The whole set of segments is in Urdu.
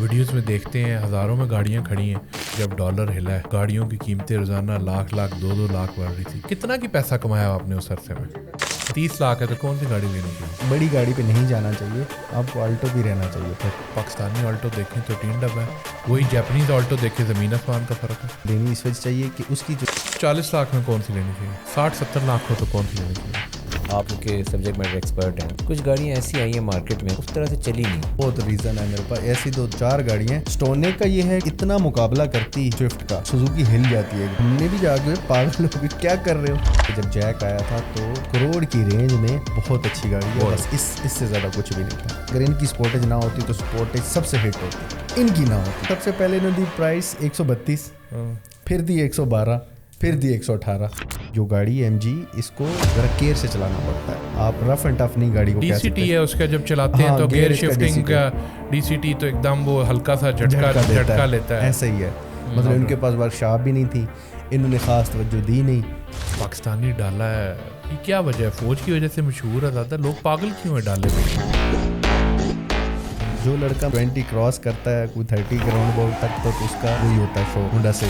ویڈیوز میں دیکھتے ہیں ہزاروں میں گاڑیاں کھڑی ہیں. جب ڈالر ہلا ہے گاڑیوں کی قیمتیں روزانہ لاکھ 2 لاکھ بڑھ رہی تھی. کتنا کی پیسہ کمایا آپ نے اس عرصے میں؟ 30 لاکھ ہے تو کون سی گاڑی لینی چاہیے؟ بڑی گاڑی پہ نہیں جانا چاہیے, آپ کو آلٹو بھی رہنا چاہیے. پھر پاکستانی آلٹو دیکھیں تو 3 ڈبہ ہے, وہی جاپنیز آلٹو دیکھیں زمین آسمان کا فرق ہے. لینی اس وجہ چاہیے کہ اس کی جو 40 لاکھ میں کون سی لینی چاہیے؟ 60-70 لاکھ ہو تو کون سی لینی چاہیے؟ آپ کے سبجیکٹ میٹر ایکسپرٹ ہیں. کچھ گاڑیاں ایسی آئی ہیں مارکیٹ میں اس طرح سے چلی نہیں. بہت ریزن ہے میرے پاس. ایسی 2-4 گاڑیاں ہیں. سٹونک کا یہ ہے اتنا مقابلہ کرتی سوئفٹ کا, سوزوکی ہل جاتی ہے. ہم نے بھی جا کے پاگل ہو کے کیا کر رہے ہو. جب جیک آیا تھا تو کروڑ کی رینج میں بہت اچھی گاڑی ہے, بس اس سے زیادہ کچھ بھی نہیں تھا. اگر ان کی سپورٹیج نہ ہوتی تو سپورٹیج سب سے ہٹ ہوتی, ان کی نہ ہوتی. سب سے پہلے انہوں نے دی پرائس 132, پھر دی 112, پھر دی 118. جو گاڑی ایم جی اس کو ذرا کیئر سے چلانا پڑتا ہے. آپ رف اینڈ ٹف نہیں گاڑی کو ڈی سی ٹی ہے اس کا, جب چلاتے ہیں تو گیئر شفٹنگ کا ڈی سی ٹی تو ایک دم وہ ہلکا سا جھٹکا لیتا ہے. ایسا ہی ہے. مطلب ان کے پاس ورک شاپ بھی نہیں تھی, انہوں نے خاص توجہ دی نہیں. پاکستانی ڈالا ہے, یہ کیا وجہ ہے؟ فوج کی وجہ سے مشہور ہے زیادہ. لوگ پاگل کیوں ہیں ڈالے میں؟ جو لڑکا 20 کراس کرتا ہے کوئی 30 کے راؤنڈ بال تک تو اس کا وہی ہوتا ہے شوق. ہونڈا سے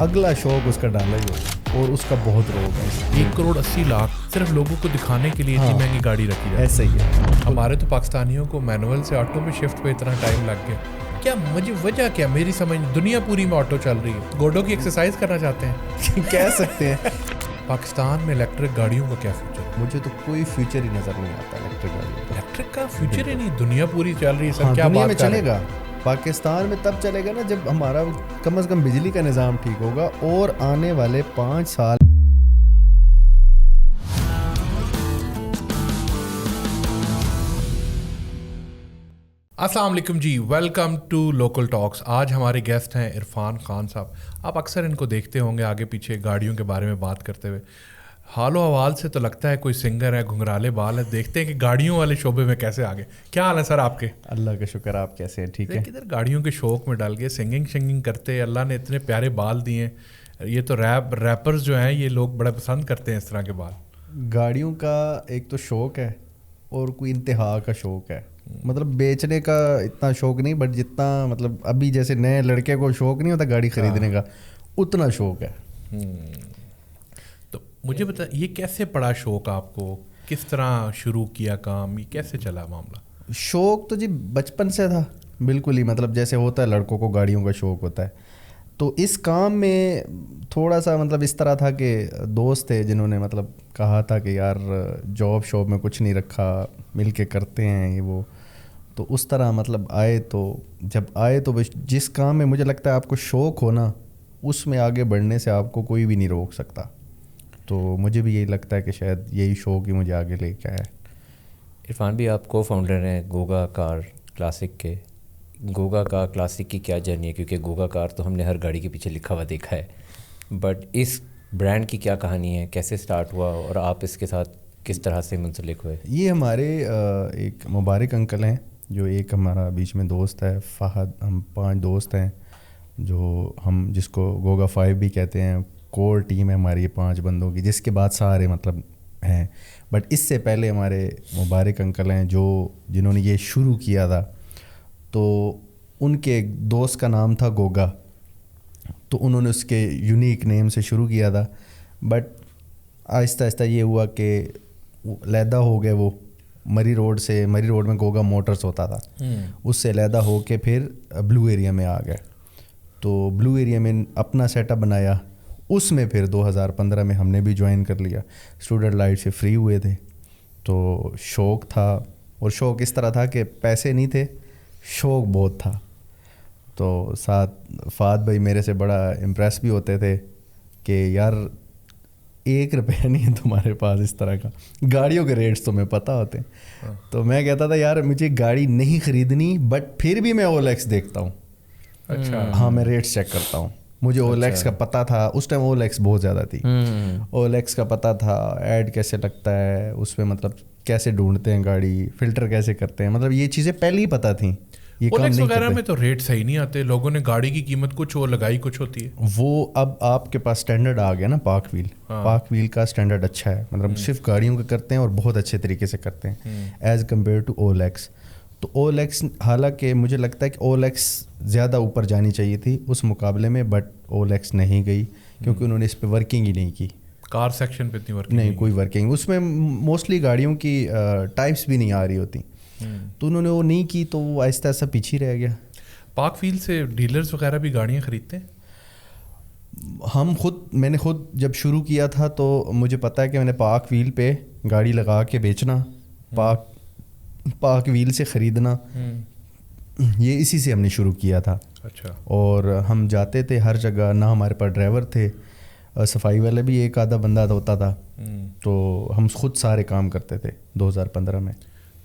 اگلا شوق اس کا ڈالا ہی ہوتا ہے, اور اس کا بہت روگ ہے. 1 کروڑ 80 لاکھ صرف لوگوں کو دکھانے کے لیے اتنی مہنگی گاڑی رکھی جائے. ایسا ہی ہے. ہمارے تو پاکستانیوں کو مینول سے آٹو میں شفٹ پہ اتنا ٹائم لگ گیا. کیا مجھے وجہ کیا میری سمجھ, دنیا پوری میں آٹو چل رہی ہے, گوڈوں کی ایکسرسائز کرنا چاہتے ہیں کہہ سکتے ہیں. پاکستان میں الیکٹرک گاڑیوں کا کیا فیوچر ہے؟ مجھے تو کوئی فیوچر ہی نظر نہیں آتا الیکٹرک گاڑیوں کا. الیکٹرک کا فیوچر ہی نہیں, دنیا پوری چل رہی ہے سر. کیا دنیا بات میں کر رہے چلے گا, پاکستان میں تب چلے گا نا جب ہمارا کم از کم بجلی کا نظام ٹھیک ہوگا. اور آنے والے 5 سال السلام علیکم جی, ویلکم ٹو لوکل ٹاکس. آج ہمارے گیسٹ ہیں عرفان خان صاحب. آپ اکثر ان کو دیکھتے ہوں گے آگے پیچھے گاڑیوں کے بارے میں بات کرتے ہوئے. حال و حوال سے تو لگتا ہے کوئی سنگر ہے, گھنگرالے بال ہے. دیکھتے ہیں کہ گاڑیوں والے شعبے میں کیسے آگے. کیا حال ہے سر آپ کے؟ اللہ کا شکر. آپ کیسے ہیں؟ ٹھیک ہے. کدھر گاڑیوں کے شوق میں ڈال گئے, سنگنگ کرتے. اللہ نے اتنے پیارے بال دیے ہیں. یہ تو ریپرز جو ہیں یہ لوگ بڑا پسند کرتے ہیں اس طرح کے بال. گاڑیوں کا ایک تو شوق ہے اور کوئی انتہا کا شوق ہے. مطلب بیچنے کا اتنا شوق نہیں, بٹ جتنا مطلب ابھی جیسے نئے لڑکے کو شوق نہیں ہوتا گاڑی خریدنے کا, اتنا شوق ہے. تو مجھے بتا, یہ کیسے پڑا شوق آپ کو؟ کس طرح شروع کیا کام؟ یہ کیسے چلا معاملہ؟ شوق تو جی بچپن سے تھا بالکل ہی. مطلب جیسے ہوتا ہے لڑکوں کو گاڑیوں کا شوق ہوتا ہے, تو اس کام میں تھوڑا سا مطلب اس طرح تھا کہ دوست تھے جنہوں نے مطلب کہا تھا کہ یار جاب شوب میں کچھ نہیں رکھا, مل کے کرتے ہیں یہ وہ. تو اس طرح مطلب آئے. تو جب آئے تو جس کام میں مجھے لگتا ہے آپ کو شوق ہو نا, اس میں آگے بڑھنے سے آپ کو کوئی بھی نہیں روک سکتا. تو مجھے بھی یہی لگتا ہے کہ شاید یہی شوق ہی مجھے آگے لے کے آیا ہے. عرفان بھی آپ کو فاؤنڈر ہیں گوگا کار کلاسک کے. گوگا کار کلاسک کی کیا جرنی ہے؟ کیونکہ گوگا کار تو ہم نے ہر گاڑی کے پیچھے لکھا ہوا دیکھا ہے, بٹ اس برانڈ کی کیا کہانی ہے؟ کیسے سٹارٹ ہوا اور آپ اس کے ساتھ کس طرح سے منسلک ہوئے؟ یہ ہمارے ایک مبارک انکل ہیں, جو ایک ہمارا بیچ میں دوست ہے فہد. ہم 5 دوست ہیں جو ہم جس کو گوگا 5 بھی کہتے ہیں. کور ٹیم ہے ہماری 5 بندوں کی, جس کے بعد سارے مطلب ہیں. بٹ اس سے پہلے ہمارے مبارک انکل ہیں جنہوں نے یہ شروع کیا تھا. تو ان کے ایک دوست کا نام تھا گوگا, تو انہوں نے اس کے یونیک نیم سے شروع کیا تھا. بٹ آہستہ آہستہ یہ ہوا کہ علیحدہ ہو گئے. وہ مری روڈ میں گوگا موٹرز ہوتا تھا, اس سے علیحدہ ہو کے پھر بلو ایریا میں آ گئے. تو بلو ایریا میں اپنا سیٹ اپ بنایا. اس میں پھر 2015 میں ہم نے بھی جوائن کر لیا. اسٹوڈنٹ لائٹ سے فری ہوئے تھے, تو شوق تھا. اور شوق اس طرح تھا کہ پیسے نہیں تھے, شوق بہت تھا. تو ساتھ فہد بھائی میرے سے بڑا امپریس بھی ہوتے تھے کہ یار 1 روپیہ نہیں ہے تمہارے پاس. اس طرح کا گاڑیوں کے ریٹس تمہیں پتہ ہوتے ہیں. تو میں کہتا تھا یار مجھے گاڑی نہیں خریدنی, بٹ پھر بھی میں OLX دیکھتا ہوں. اچھا, ہاں میں ریٹس چیک کرتا ہوں. مجھے OLX کا پتہ تھا. اس ٹائم OLX بہت زیادہ تھی. OLX کا پتہ تھا ایڈ کیسے لگتا ہے اس پہ, مطلب کیسے ڈھونڈتے ہیں گاڑی, فلٹر کیسے کرتے ہیں. مطلب یہ چیزیں پہلے ہی پتہ تھیں. OLX وغیرہ میں تو ریٹ صحیح نہیں آتے. لوگوں نے گاڑی کی قیمت کچھ اور لگائی کچھ ہوتی ہے. وہ اب آپ کے پاس اسٹینڈرڈ آ گیا نا, پاک ویل کا اسٹینڈرڈ اچھا ہے. مطلب صرف گاڑیوں کا کرتے ہیں اور بہت اچھے طریقے سے کرتے ہیں ایز کمپیئر ٹو OLX. تو اول ایکس حالانکہ مجھے لگتا ہے کہ اول ایکس زیادہ اوپر جانی چاہیے تھی اس مقابلے میں, بٹ اول ایکس نہیں گئی کیونکہ انہوں نے اس پہ ورکنگ ہی نہیں کی. کار سیکشن پہ اتنی ورکنگ نہیں, کوئی ورکنگ اس میں موسٹلی گاڑیوں کی ٹائپس بھی نہیں آ رہی ہوتی, تو انہوں نے وہ نہیں کی, تو وہ آہستہ آہستہ پیچھے رہ گیا. پاک ویل سے ڈیلرز وغیرہ بھی گاڑیاں خریدتے ہیں؟ میں نے خود جب شروع کیا تھا تو مجھے پتا ہے کہ میں نے پاک ویل پہ گاڑی لگا کے بیچنا, پاک ویل سے خریدنا, یہ اسی سے ہم نے شروع کیا تھا. اچھا. اور ہم جاتے تھے ہر جگہ, نہ ہمارے پاس ڈرائیور تھے, صفائی والا بھی ایک آدھا بندہ ہوتا تھا, تو ہم خود سارے کام کرتے تھے. 2015 میں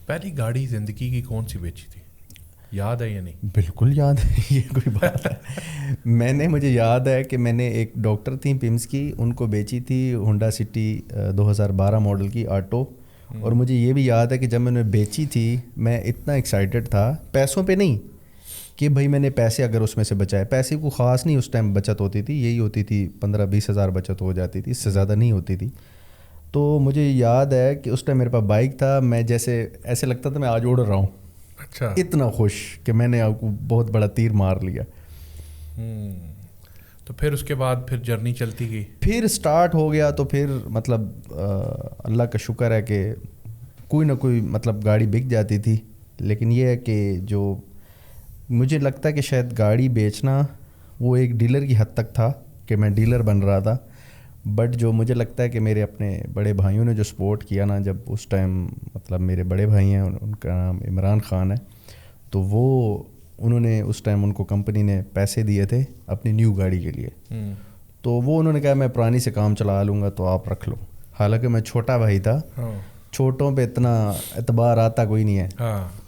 پہلی گاڑی زندگی کی کون سی بیچی تھی, یاد ہے یا نہیں؟ بالکل یاد ہے, یہ کوئی بات ہے. مجھے یاد ہے کہ میں نے ایک ڈاکٹر تھیں پمس کی, ان کو بیچی تھی ہونڈا سٹی 2012 ماڈل کی آٹو. اور مجھے یہ بھی یاد ہے کہ جب میں نے بیچی تھی میں اتنا ایکسائٹیڈ تھا, پیسوں پہ نہیں کہ بھائی میں نے پیسے اگر اس میں سے بچائے, پیسے کو خاص نہیں اس ٹائم بچت ہوتی تھی, یہی ہوتی تھی 15-20 ہزار بچت ہو جاتی تھی, اس سے زیادہ نہیں ہوتی تھی. تو مجھے یاد ہے کہ اس ٹائم میرے پاس بائک تھا, میں جیسے ایسے لگتا تھا میں آج اڑ رہا ہوں. اچھا. اتنا خوش کہ میں نے آپ کو بہت بڑا تیر مار لیا. تو پھر اس کے بعد پھر جرنی چلتی گئی, پھر سٹارٹ ہو گیا. تو پھر مطلب اللہ کا شکر ہے کہ کوئی نہ کوئی مطلب گاڑی بک جاتی تھی. لیکن یہ ہے کہ جو مجھے لگتا ہے کہ شاید گاڑی بیچنا وہ ایک ڈیلر کی حد تک تھا کہ میں ڈیلر بن رہا تھا, بٹ جو مجھے لگتا ہے کہ میرے اپنے بڑے بھائیوں نے جو سپورٹ کیا نا, جب اس ٹائم مطلب میرے بڑے بھائی ہیں, ان کا نام عمران خان ہے, تو وہ انہوں نے اس ٹائم ان کو کمپنی نے پیسے دیے تھے اپنی نیو گاڑی کے لیے. تو وہ انہوں نے کہا میں پرانی سے کام چلا لوں گا تو آپ رکھ لو. حالانکہ میں چھوٹا بھائی تھا, چھوٹوں پہ اتنا اعتبار آتا کوئی نہیں ہے,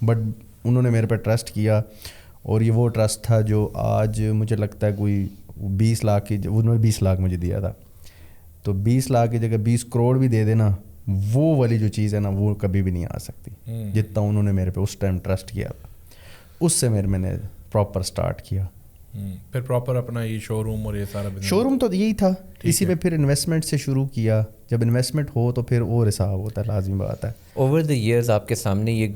بٹ انہوں نے میرے پہ ٹرسٹ کیا. اور یہ وہ ٹرسٹ تھا جو آج مجھے لگتا ہے کوئی 20 لاکھ کی, انہوں نے 20 لاکھ مجھے دیا تھا, تو 20 لاکھ کی جگہ 20 کروڑ بھی دے دینا, وہ والی جو چیز ہے نا وہ کبھی بھی نہیں آ سکتی جتنا انہوں نے میرے پہ اس ٹائم ٹرسٹ کیا تھا. اس سے میں نے پراپر سٹارٹ کیا. پھر پراپر اپنا یہ شو روم اور یہ سارا شو روم تو یہی تھا, اسی میں پھر انویسٹمنٹ سے شروع کیا. جب انویسٹمنٹ ہو تو پھر اور حساب ہوتا ہے, لازمی بات ہے. اوور دا ایئرز آپ کے سامنے یہ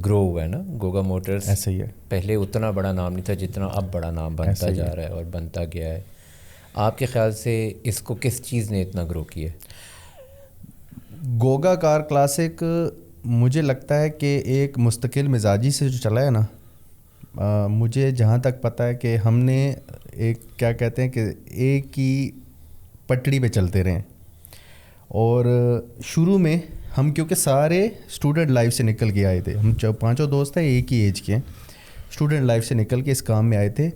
گرو ہوا ہے نا گوگا موٹرز. ایسا ہی ہے, پہلے اتنا بڑا نام نہیں تھا جتنا اب بڑا نام بنتا جا رہا ہے اور بنتا گیا ہے. آپ کے خیال سے اس کو کس چیز نے اتنا گرو کیا ہے؟ گوگا کار کلاسک مجھے لگتا ہے کہ ایک مستقل مزاجی سے جو چلا ہے نا, مجھے جہاں تک پتہ ہے کہ ہم نے ایک کیا کہتے ہیں کہ ایک ہی پٹڑی پہ چلتے رہے. اور شروع میں ہم کیونکہ سارے اسٹوڈنٹ لائف سے نکل کے آئے تھے, ہم 5 دوست ہیں ایک ہی ایج کے ہیں, اسٹوڈنٹ لائف سے نکل کے اس کام میں آئے تھے,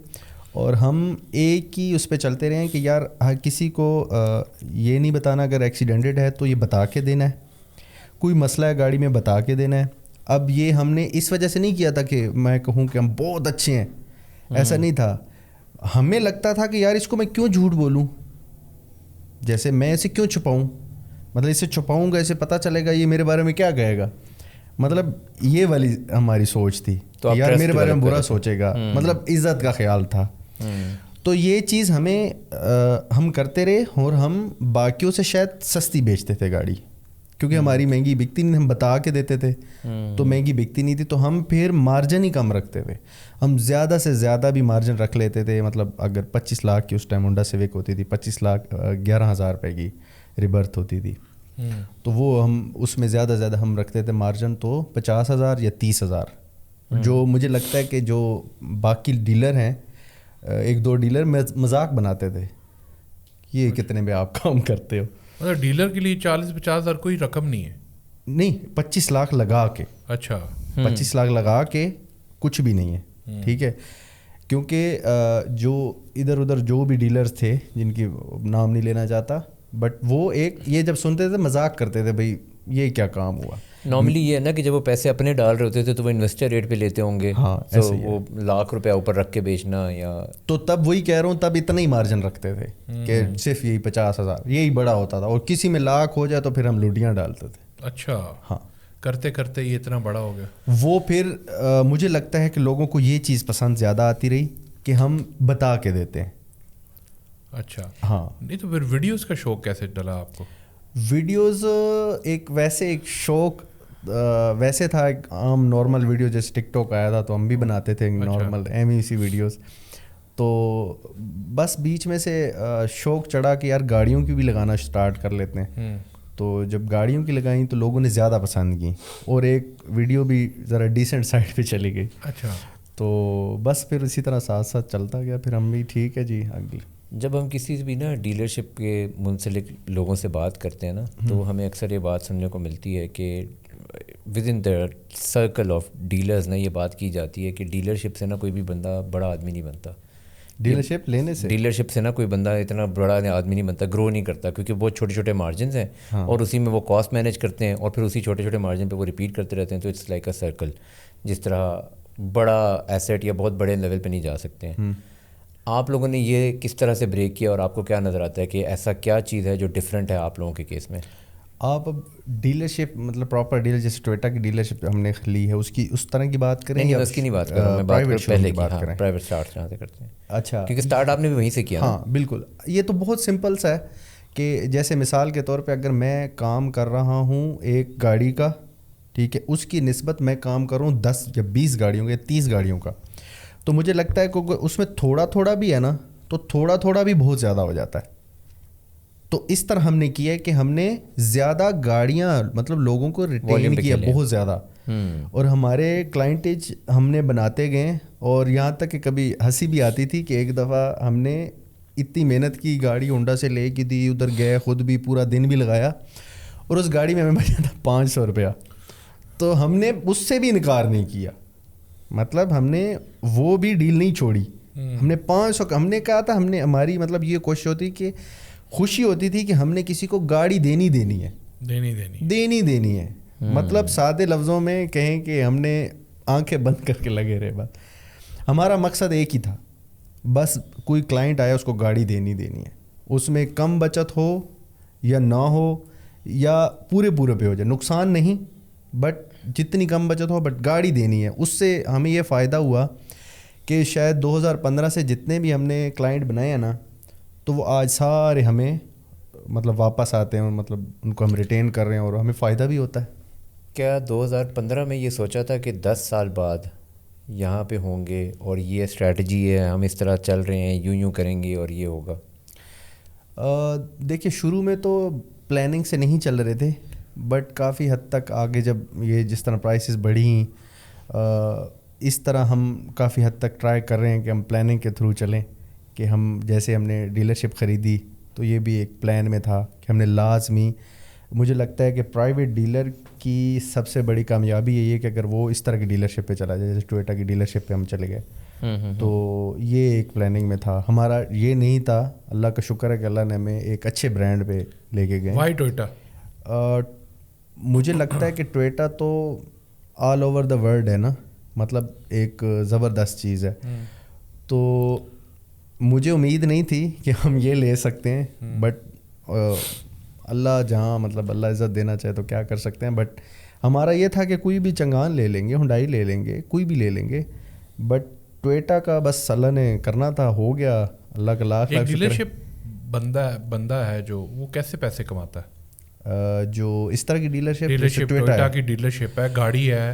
اور ہم ایک ہی اس پہ چلتے رہے ہیں کہ یار ہر کسی کو یہ نہیں بتانا اگر ایکسیڈنٹڈ ہے تو یہ بتا کے دینا ہے, کوئی مسئلہ ہے گاڑی میں بتا کے دینا ہے. اب یہ ہم نے اس وجہ سے نہیں کیا تھا کہ میں کہوں کہ ہم بہت اچھے ہیں, ایسا نہیں تھا. ہمیں لگتا تھا کہ یار اس کو میں کیوں جھوٹ بولوں, جیسے میں اسے کیوں چھپاؤں, مطلب اسے چھپاؤں گا اسے پتہ چلے گا یہ میرے بارے میں کیا کہے گا, مطلب یہ والی ہماری سوچ تھی کہ یار میرے بارے میں برا سوچے گا, مطلب عزت کا خیال تھا. تو یہ چیز ہم کرتے رہے, اور ہم باقیوں سے شاید سستی بیچتے تھے گاڑی, کیونکہ ہماری مہنگی بکتی نہیں, ہم بتا کے دیتے تھے تو مہنگی بکتی نہیں تھی, تو ہم پھر مارجن ہی کم رکھتے تھے. ہم زیادہ سے زیادہ بھی مارجن رکھ لیتے تھے, مطلب اگر 25 لاکھ کی اس ٹائم ہونڈا سیوک ہوتی تھی, 25 لاکھ 11,000 روپے کی ریبرتھ ہوتی تھی, تو وہ ہم اس میں زیادہ ہم رکھتے تھے مارجن تو 50,000 یا 30,000. جو مجھے لگتا ہے کہ جو باقی ڈیلر ہیں, 1-2 ڈیلر مذاق بناتے تھے, یہ کتنے میں آپ کام کرتے ہو. مطلب ڈیلر کے لیے 40-50 ہزار کوئی رقم نہیں ہے؟ نہیں, 25 لاکھ لگا کے. اچھا, 25 لاکھ لگا کے کچھ بھی نہیں ہے, ٹھیک ہے. کیونکہ جو ادھر ادھر جو بھی ڈیلرز تھے جن کی نام نہیں لینا چاہتا, بٹ وہ ایک یہ جب سنتے تھے مذاق کرتے تھے, بھائی یہ کیا کام ہوا. نارملی یہ ہے نا کہ جب وہ پیسے اپنے ڈال رہے ہوتے تھے تو وہ انویسٹر ریٹ پہ لیتے ہوں گے, ہاں تو وہ لاکھ روپیہ اوپر رکھ کے بیچنا, یا تو تب وہی کہہ رہا ہوں, تب اتنا ہی مارجن رکھتے تھے کہ صرف یہی 50,000 یہی بڑا ہوتا تھا, اور کسی میں لاکھ ہو جائے تو پھر ہم لوٹیاں ڈالتے تھے. اچھا, ہاں, کرتے کرتے یہ اتنا بڑا ہو گیا. وہ پھر مجھے لگتا ہے کہ لوگوں کو یہ چیز پسند زیادہ آتی رہی کہ ہم بتا کے دیتے ہیں. اچھا, ہاں. نہیں تو پھر ویڈیوز کا شوق کیسے ڈلا آپ کو؟ ویڈیوز ایک ویسے ایک شوق ویسے تھا ایک عام نارمل ویڈیو، جیسے ٹک ٹاک آیا تھا تو ہم بھی بناتے تھے نارمل MEC ویڈیوز. تو بس بیچ میں سے شوق چڑھا کہ یار گاڑیوں کی بھی لگانا اسٹارٹ کر لیتے ہیں. تو جب گاڑیوں کی لگائیں تو لوگوں نے زیادہ پسند کی اور ایک ویڈیو بھی ذرا ڈیسنٹ سائڈ پہ چلی گئی. اچھا. تو بس پھر اسی طرح ساتھ ساتھ چلتا گیا. پھر ہم بھی ٹھیک ہے جی اگلی. جب ہم کسی بھی نا ڈیلرشپ کے منسلک لوگوں سے بات کرتے ہیں نا تو ہمیں اکثر یہ بات سننے کو ملتی ہے کہ with in the circle of dealers نا یہ بات کی جاتی ہے کہ ڈیلرشپ سے نا کوئی بھی بندہ بڑا آدمی نہیں بنتا. ڈیلرشپ لینے سے ڈیلرشپ سے نا کوئی بندہ اتنا بڑا آدمی نہیں بنتا, گرو نہیں کرتا, کیونکہ بہت چھوٹے چھوٹے مارجنز ہیں اور اسی میں وہ کاسٹ مینیج کرتے ہیں اور پھر اسی چھوٹے چھوٹے مارجن پہ وہ ریپیٹ کرتے رہتے ہیں. تو اٹس لائک اے سرکل. جس طرح بڑا ایسیٹ یا بہت بڑے لیول پہ نہیں جا سکتے ہیں. آپ لوگوں نے یہ کس طرح سے بریک کیا اور آپ کو کیا نظر آتا ہے کہ ایسا کیا چیز ہے جو ڈفرینٹ ہے آپ لوگوں کے کیس میں؟ آپ اب ڈیلرشپ مطلب پراپر ڈیلر جیسے ٹویٹا کی ڈیلرشپ ہم نے لی ہے اس کی اس طرح کی بات کریں یا اس کی نہیں بات کر رہا ہوں میں, بات پہلے کی پرائیویٹ اسٹارٹ جہاں سے کرتے ہیں. اچھا, کیونکہ اسٹارٹ آپ نے بھی وہیں سے کیا. ہاں بالکل. یہ تو بہت سمپل سا ہے کہ جیسے مثال کے طور پہ اگر میں کام کر رہا ہوں ایک گاڑی کا, ٹھیک ہے, اس کی نسبت میں کام کروں 10 یا 20 گاڑیوں کا یا 30 گاڑیوں کا, تو مجھے لگتا ہے کہ اس میں تھوڑا تھوڑا بھی ہے نا تو تھوڑا تھوڑا بھی بہت زیادہ ہو جاتا ہے. تو اس طرح ہم نے کیا ہے کہ ہم نے زیادہ گاڑیاں مطلب لوگوں کو ریٹین کیا بہت زیادہ, اور ہمارے کلائنٹیج ہم نے بناتے گئے. اور یہاں تک کہ کبھی ہنسی بھی آتی تھی کہ ایک دفعہ ہم نے اتنی محنت کی, گاڑی ہونڈا سے لے کی تھی, ادھر گئے, خود بھی پورا دن بھی لگایا, اور اس گاڑی میں ہمیں بچا تھا 500 روپیہ. تو ہم نے اس سے بھی انکار نہیں کیا, مطلب ہم نے وہ بھی ڈیل نہیں چھوڑی. ہم نے 500 ہم نے کہا تھا, ہم نے ہماری مطلب یہ کوشش ہوتی کہ خوشی ہوتی تھی کہ ہم نے کسی کو گاڑی دینی ہے. مطلب سادے لفظوں میں کہیں کہ ہم نے آنکھیں بند کر کے لگے رہے. بات ہمارا مقصد ایک ہی تھا, بس کوئی کلائنٹ آیا اس کو گاڑی دینی ہے. اس میں کم بچت ہو یا نہ ہو یا پورے پہ ہو جائے, نقصان نہیں, بٹ جتنی کم بچت ہو بٹ گاڑی دینی ہے. اس سے ہمیں یہ فائدہ ہوا کہ شاید 2015 سے جتنے بھی ہم نے کلائنٹ بنائے ہیں نا تو وہ آج سارے ہمیں مطلب واپس آتے ہیں, مطلب ان کو ہم ریٹین کر رہے ہیں اور ہمیں فائدہ بھی ہوتا ہے. کیا 2015 میں یہ سوچا تھا کہ 10 سال بعد یہاں پہ ہوں گے اور یہ اسٹریٹجی ہے, ہم اس طرح چل رہے ہیں, یوں کریں گے اور یہ ہوگا؟ دیکھیے شروع میں تو پلاننگ سے نہیں چل رہے تھے, بٹ کافی حد تک آگے جب یہ جس طرح پرائسز بڑھی اس طرح ہم کافی حد تک ٹرائی کر رہے ہیں کہ ہم پلاننگ کے تھرو چلیں. کہ ہم جیسے ہم نے ڈیلرشپ خریدی تو یہ بھی ایک پلان میں تھا کہ ہم نے لازمی, مجھے لگتا ہے کہ پرائیویٹ ڈیلر کی سب سے بڑی کامیابی یہی ہے کہ اگر وہ اس طرح کی ڈیلرشپ پہ چلا جائے, جیسے ٹویٹا کی ڈیلرشپ پہ ہم چلے گئے, تو یہ ایک پلاننگ میں تھا ہمارا. یہ نہیں تھا, اللہ کا شکر ہے کہ اللہ نے ہمیں ایک اچھے برانڈ پہ لے کے گئے. Why Toyota? مجھے لگتا ہے کہ ٹویٹا تو آل اوور دا ورلڈ ہے نا, مطلب ایک زبردست چیز ہے. تو مجھے امید نہیں تھی کہ ہم یہ لے سکتے ہیں, بٹ اللہ جہاں مطلب اللہ عزت دینا چاہے تو کیا کر سکتے ہیں. بٹ ہمارا یہ تھا کہ کوئی بھی چنگان لے لیں گے, ہنڈائی لے لیں گے, کوئی بھی لے لیں گے, بٹ ٹویٹا کا بس اللہ نے کرنا تھا, ہو گیا. اللہ کا لاکھ لاکھ ڈیلرشپ بندہ ہے جو وہ کیسے پیسے کماتا ہے؟ جو اس طرح کی ڈیلرشپ ٹویٹا کی ڈیلرشپ ہے, گاڑی ہے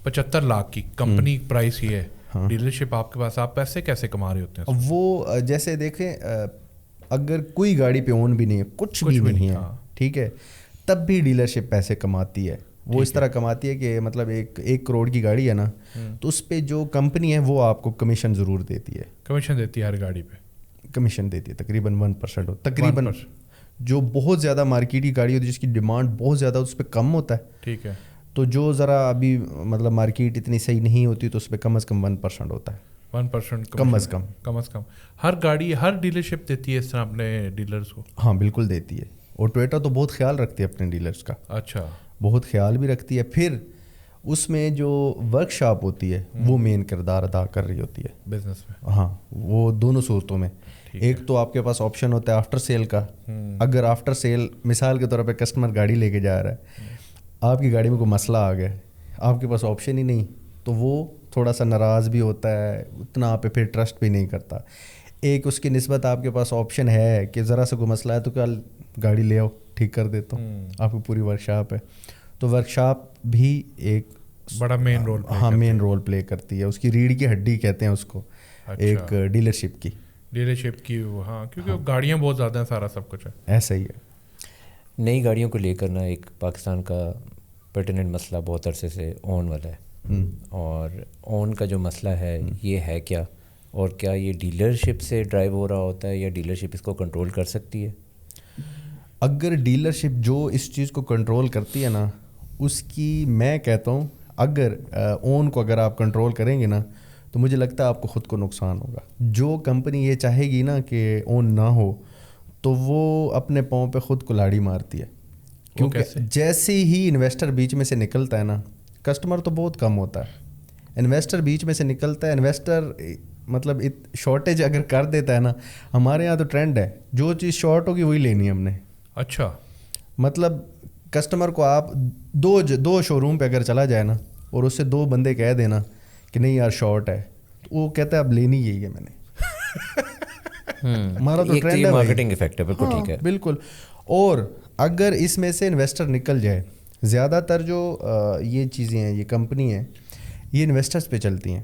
75 لاکھ کی, کمپنی پرائس یہ ہے, ڈیلرشپ آپ کے پاس, آپ پیسے کیسے کما رہے ہوتے ہیں؟ وہ جیسے دیکھیں اگر کوئی گاڑی پہ اون بھی نہیں ہے, کچھ بھی نہیں ہے, ٹھیک ہے, تب بھی ڈیلرشپ پیسے کماتی ہے. وہ اس طرح کماتی ہے کہ مطلب 1 کروڑ کی گاڑی ہے نا, تو اس پہ جو کمپنی ہے وہ آپ کو کمیشن ضرور دیتی ہے. کمیشن دیتی ہے ہر گاڑی پہ؟ کمیشن دیتی ہے تقریباً 1% ہو, تقریباً. جو بہت زیادہ مارکیٹ کی گاڑی ہوتی ہے جس کی ڈیمانڈ بہت زیادہ اس پہ کم ہوتا ہے, ٹھیک ہے, تو جو ذرا ابھی مطلب مارکیٹ اتنی صحیح نہیں ہوتی تو اس پہ کم از کم 1% ہوتا ہے. 1% کم از کم ہر گاڑی, ہر ڈیلرشپ دیتی ہے اس طرح اپنے ڈیلرز کو؟ ہاں بالکل دیتی ہے, اور ٹویٹا تو بہت خیال رکھتی ہے اپنے ڈیلرز کا. اچھا, بہت خیال بھی رکھتی ہے. پھر اس میں جو ورک شاپ ہوتی ہے وہ مین کردار ادا کر رہی ہوتی ہے بزنس میں. ہاں, وہ دونوں صورتوں میں. ایک تو آپ کے پاس آپشن ہوتا ہے آفٹر سیل کا. اگر آفٹر سیل مثال کے طور پہ کسٹمر گاڑی لے کے جا رہا ہے, آپ کی گاڑی میں کوئی مسئلہ آ گیا, آپ کے پاس آپشن ہی نہیں, تو وہ تھوڑا سا ناراض بھی ہوتا ہے, اتنا آپ پہ پھر ٹرسٹ بھی نہیں کرتا. ایک اس کی نسبت آپ کے پاس آپشن ہے کہ ذرا سا کوئی مسئلہ ہے تو کل گاڑی لے آؤ, ٹھیک کر دیتا ہوں, آپ کی پوری ورک شاپ ہے. تو ورکشاپ بھی ایک بڑا مین رول ہاں مین رول پلے کرتی ہے. اس کی ریڑھ کی ہڈی کہتے ہیں اس کو, ایک ڈیلرشپ کی. ڈیلرشپ کی, ہاں, کیونکہ گاڑیاں بہت زیادہ ہیں, سارا سب کچھ ہے. ایسا ہی ہے. نئی گاڑیوں کو لے کر نا ایک پاکستان کا پرٹیننٹ مسئلہ بہت عرصے سے اون والا ہے, اور اون کا جو مسئلہ ہے یہ ہے کیا, اور کیا یہ ڈیلرشپ سے ڈرائیو ہو رہا ہوتا ہے یا ڈیلرشپ اس کو کنٹرول کر سکتی ہے؟ اگر ڈیلرشپ جو اس چیز کو کنٹرول کرتی ہے نا, اس کی میں کہتا ہوں اگر اون کو اگر آپ کنٹرول کریں گے نا تو مجھے لگتا ہے آپ کو خود کو نقصان ہوگا. جو کمپنی یہ چاہے گی نا کہ اون نہ ہو تو وہ اپنے پاؤں پہ خود کلاڑی مارتی ہے, کیونکہ جیسے ہی انویسٹر بیچ میں سے نکلتا ہے نا, کسٹمر تو بہت کم ہوتا ہے, انویسٹر بیچ میں سے نکلتا ہے, انویسٹر مطلب شارٹیج اگر کر دیتا ہے نا, ہمارے یہاں تو ٹرینڈ ہے جو چیز شارٹ ہوگی وہی لینی ہے ہم نے. اچھا, مطلب کسٹمر کو آپ دو شو روم پہ اگر چلا جائے نا اور اس سے 2 بندے کہہ دینا کہ نہیں یار شارٹ ہے, تو وہ کہتا ہے اب لینی یہی ہے میں نے. ہمارا تو ٹرینڈ ہے, مارکیٹنگ ایفیکٹ ہے. بالکل ٹھیک ہے, بالکل. اور اگر اس میں سے انویسٹر نکل جائے, زیادہ تر جو یہ چیزیں ہیں, یہ کمپنی ہیں, یہ انویسٹرز پہ چلتی ہیں.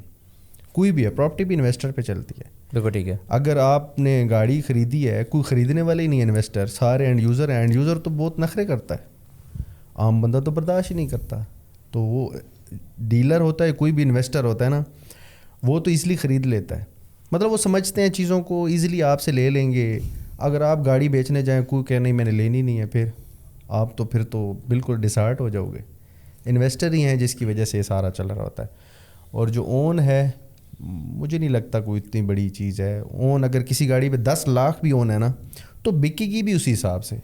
کوئی بھی ہے, پراپرٹی بھی انویسٹر پہ چلتی ہے. بالکل ٹھیک ہے. اگر آپ نے گاڑی خریدی ہے, کوئی خریدنے والے ہی نہیں ہے انویسٹر, سارے اینڈ یوزر ہیں. اینڈ یوزر تو بہت نخرے کرتا ہے, عام بندہ تو برداشت ہی نہیں کرتا. تو وہ ڈیلر ہوتا ہے, کوئی بھی انویسٹر ہوتا ہے نا, وہ تو ایزلی خرید لیتا ہے. مطلب وہ سمجھتے ہیں چیزوں کو, ایزلی آپ سے لے لیں گے. اگر آپ گاڑی بیچنے جائیں, کوئی کہ نہیں میں نے لینی نہیں ہے, پھر آپ تو پھر تو بالکل ڈسارٹ ہو جاؤ گے. انویسٹر ہی ہیں جس کی وجہ سے یہ سارا چل رہا ہوتا ہے. اور جو اون ہے, مجھے نہیں لگتا کوئی اتنی بڑی چیز ہے. اون اگر کسی گاڑی پہ 10 لاکھ بھی اون ہے نا, تو بکے گی بھی اسی حساب سے.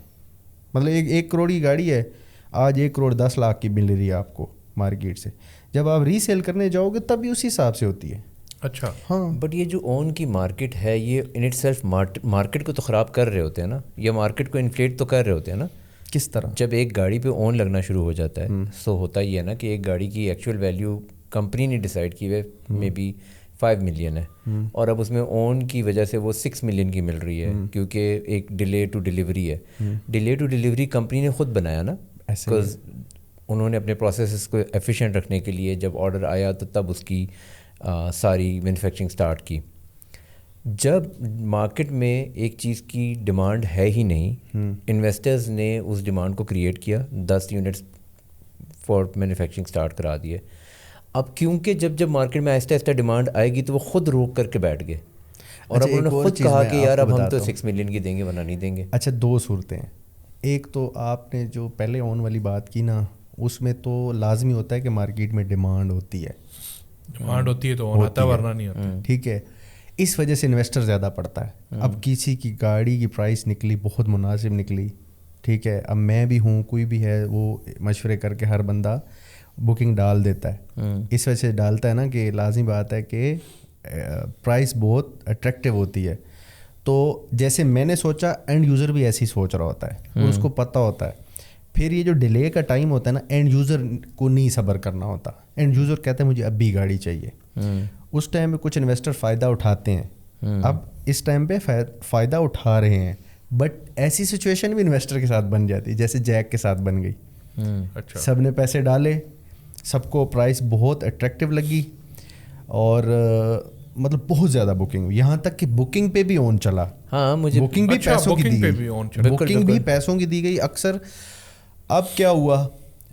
مطلب 1 کروڑ کی گاڑی ہے, آج 1 کروڑ 10 لاکھ کی مل رہی ہے آپ کو مارکیٹ سے, جب آپ ری سیل کرنے جاؤ گے تب بھی اسی حساب سے ہوتی ہے. اچھا, ہاں. بٹ یہ جو اون کی مارکیٹ ہے, یہ ان اٹ سیلف مارکیٹ کو تو خراب کر رہے ہوتے ہیں نا, یا مارکیٹ کو انفلیٹ تو کر رہے ہوتے ہیں نا. کس طرح؟ جب ایک گاڑی پہ اون لگنا شروع ہو جاتا ہے, سو ہوتا یہ ہے نا کہ ایک گاڑی کی ایکچوئل ویلیو کمپنی نے ڈیسائیڈ کی ہے مے بی 5 ملین ہے, اور اب اس میں اون کی وجہ سے وہ 6 ملین کی مل رہی ہے, کیونکہ ایک ڈیلے ٹو ڈیلیوری ہے. ڈیلے ٹو ڈیلیوری کمپنی نے خود بنایا نا, بیکاز انہوں نے اپنے پروسیسز کو ایفیشینٹ رکھنے کے لیے جب آرڈر آیا تو تب اس کی ساری مینوفیکچرنگ سٹارٹ کی. جب مارکیٹ میں ایک چیز کی ڈیمانڈ ہے ہی نہیں, انویسٹرز نے اس ڈیمانڈ کو کریٹ کیا, 10 یونٹس فار مینوفیکچرنگ سٹارٹ کرا دیے. اب کیونکہ جب مارکیٹ میں آہستہ آہستہ ڈیمانڈ آئے گی تو وہ خود روک کر کے بیٹھ گئے, اور اب انہوں نے خود کہا کہ یار اب ہم تو 6 ملین کی دیں گے ورنہ نہیں دیں گے. اچھا, 2 صورتیں ہیں. ایک تو آپ نے جو پہلے اون والی بات کی نا, اس میں تو لازمی ہوتا ہے کہ مارکیٹ میں ڈیمانڈ ہوتی ہے. ڈیمانڈ ہوتی ہے تو اون آتا ہے ورنہ نہیں آتا. ٹھیک ہے, اس وجہ سے انویسٹر زیادہ پڑتا ہے. اب کسی کی گاڑی کی پرائس نکلی بہت مناسب نکلی, ٹھیک ہے, اب میں بھی ہوں, کوئی بھی ہے, وہ مشورے کر کے ہر بندہ بکنگ ڈال دیتا ہے. اس وجہ سے ڈالتا ہے نا کہ لازمی بات ہے کہ پرائس بہت اٹریکٹیو ہوتی ہے. تو جیسے میں نے سوچا, اینڈ یوزر بھی ایسے ہی سوچ رہا ہوتا ہے, اور اس کو پتہ ہوتا ہے. پھر یہ جو ڈیلے کا ٹائم ہوتا ہے نا, اینڈ یوزر کو نہیں صبر کرنا ہوتا. اینڈ یوزر کہتا ہے مجھے اب بھی گاڑی چاہیے. اس ٹائم پہ کچھ انویسٹر فائدہ اٹھاتے ہیں. اب اس ٹائم پہ فائدہ اٹھا رہے ہیں, بٹ ایسی سچویشن بھی انویسٹر کے ساتھ بن جاتی ہے جیسے جیک کے ساتھ بن گئی. اچھا, سب نے پیسے ڈالے, سب کو پرائس بہت اٹریکٹیو لگی, اور مطلب بہت زیادہ بکنگ, یہاں تک کہ بکنگ پہ بھی اون چلا. ہاں, مجھے بکنگ بھی پیسوں کی دی گئی, بکنگ بھی پیسوں کی دی گئی اکثر. اب کیا ہوا,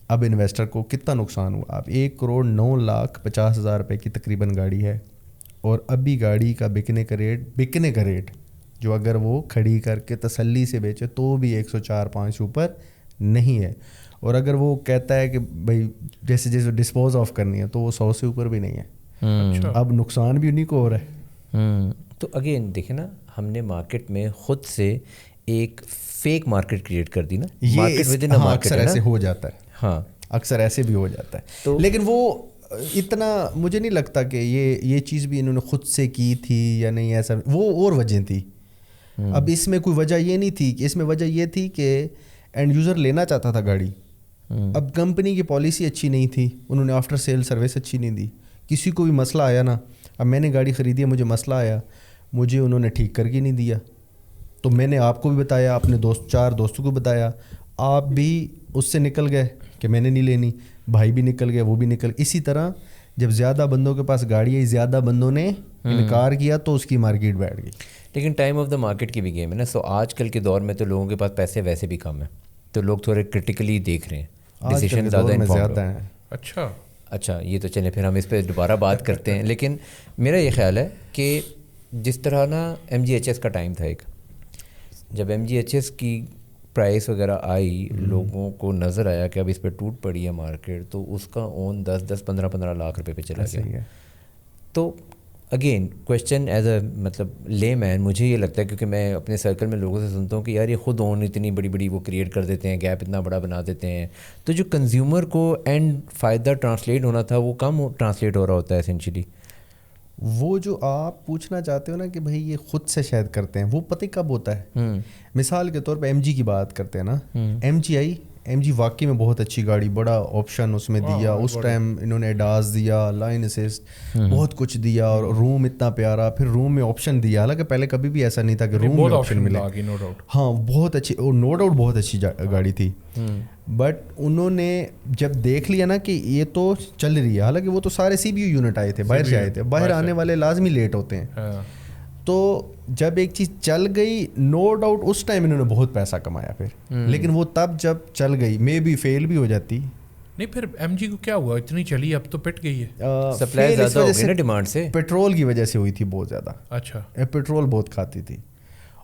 اب انویسٹر کو کتنا نقصان ہوا. اب 1 کروڑ 9,50,000 روپے کی تقریباً گاڑی ہے, اور ابھی گاڑی کا بکنے کا ریٹ جو اگر وہ کھڑی کر کے تسلی سے بیچے تو بھی 104-105 اوپر نہیں ہے. اور اگر وہ کہتا ہے کہ بھائی جیسے ڈسپوز آف کرنی ہے تو وہ 100 سے اوپر بھی نہیں ہے. اب نقصان بھی انہیں کو ہو رہا ہے. تو اگین دیکھیں نا, ہم نے مارکیٹ میں خود سے ایک فیک مارکیٹ کریٹ کر دی نا. یہ اکثر ایسے ہو جاتا ہے. ہاں, اکثر ایسے بھی ہو جاتا ہے. لیکن وہ اتنا مجھے نہیں لگتا کہ یہ چیز بھی انہوں نے خود سے کی تھی یا نہیں, ایسا وہ اور وجہ تھی. اب اس میں کوئی وجہ یہ نہیں تھی, کہ اس میں وجہ یہ تھی کہ اینڈ یوزر لینا چاہتا تھا گاڑی. اب کمپنی کی پالیسی اچھی نہیں تھی, انہوں نے آفٹر سیل سروس اچھی نہیں دی. کسی کو بھی مسئلہ آیا نا, اب میں نے گاڑی خریدی ہے, مجھے مسئلہ آیا, مجھے انہوں نے ٹھیک کر کے نہیں دیا, تو میں نے آپ کو بھی بتایا, اپنے 4 دوستوں کو بتایا, آپ بھی اس سے نکل گئے کہ میں نے نہیں لینی, بھائی بھی نکل گیا, وہ بھی نکل. اسی طرح جب زیادہ بندوں کے پاس گاڑی آئی, زیادہ بندوں نے انکار کیا تو اس کی مارکیٹ بیٹھ گئی. لیکن ٹائم آف دا مارکیٹ کی بھی گیم ہے نا. سو آج کل کے دور میں تو لوگوں کے پاس پیسے ویسے بھی کم ہیں, تو لوگ تھوڑے کرٹیکلی دیکھ رہے ہیں, ڈیسیشن زیادہ ہیں. اچھا یہ تو چلیں پھر ہم اس پہ دوبارہ بات کرتے ہیں. لیکن میرا یہ خیال ہے کہ جس طرح نا MGHS کا ٹائم تھا, ایک جب MGHS کی پرائس وغیرہ آئی, لوگوں کو نظر آیا کہ اب اس پہ ٹوٹ پڑی ہے مارکیٹ, تو اس کا اون 10-15 لاکھ روپے پہ چلا گیا. تو اگین کویشچن ایز اے مطلب لے مین مجھے یہ لگتا ہے, کیونکہ میں اپنے سرکل میں لوگوں سے سنتا ہوں کہ یار یہ خود اون اتنی بڑی بڑی وہ کریٹ کر دیتے ہیں, گیپ اتنا بڑا بنا دیتے ہیں, تو جو کنزیومر کو اینڈ فائدہ ٹرانسلیٹ ہونا تھا وہ کم ٹرانسلیٹ ہو رہا ہوتا ہے اسینشلی. وہ جو آپ پوچھنا چاہتے ہو نا کہ بھائی یہ خود سے شاید کرتے ہیں, وہ پتہ کب ہوتا ہے. مثال کے طور پہ MG کی بات کرتے ہیں نا, MG واقعی میں بہت اچھی گاڑی, بڑا آپشن اس میں دیا, اس ٹائم انہوں نے ایڈاز دیا, لائن اسسٹ, بہت کچھ دیا, اور روم اتنا پیارا, پھر روم میں آپشن دیا, حالانکہ پہلے کبھی بھی ایسا نہیں تھا کہ روم میں آپشن ملے. ہاں بہت اچھی, اور نو ڈاؤٹ بہت اچھی گاڑی تھی. بٹ انہوں نے جب دیکھ لیا نا کہ یہ تو چل رہی ہے, حالانکہ وہ تو سارے CBU یونٹ آئے تھے, باہر سے آئے تھے, باہر آنے والے لازمی لیٹ ہوتے ہیں. تو جب ایک چیز چل گئی, نو ڈاؤٹ اس ٹائم انہوں نے بہت پیسہ کمایا پھر, لیکن وہ تب جب چل گئی مے بھی فیل بھی ہو جاتی. نہیں پھر MG کو کیا ہوا, اتنی چلی اب تو پٹ گئی ہے. سپلائی زیادہ ہو گئی نا ڈیمانڈ سے, پیٹرول کی وجہ سے ہوئی تھی بہت زیادہ. اچھا پیٹرول بہت کھاتی تھی.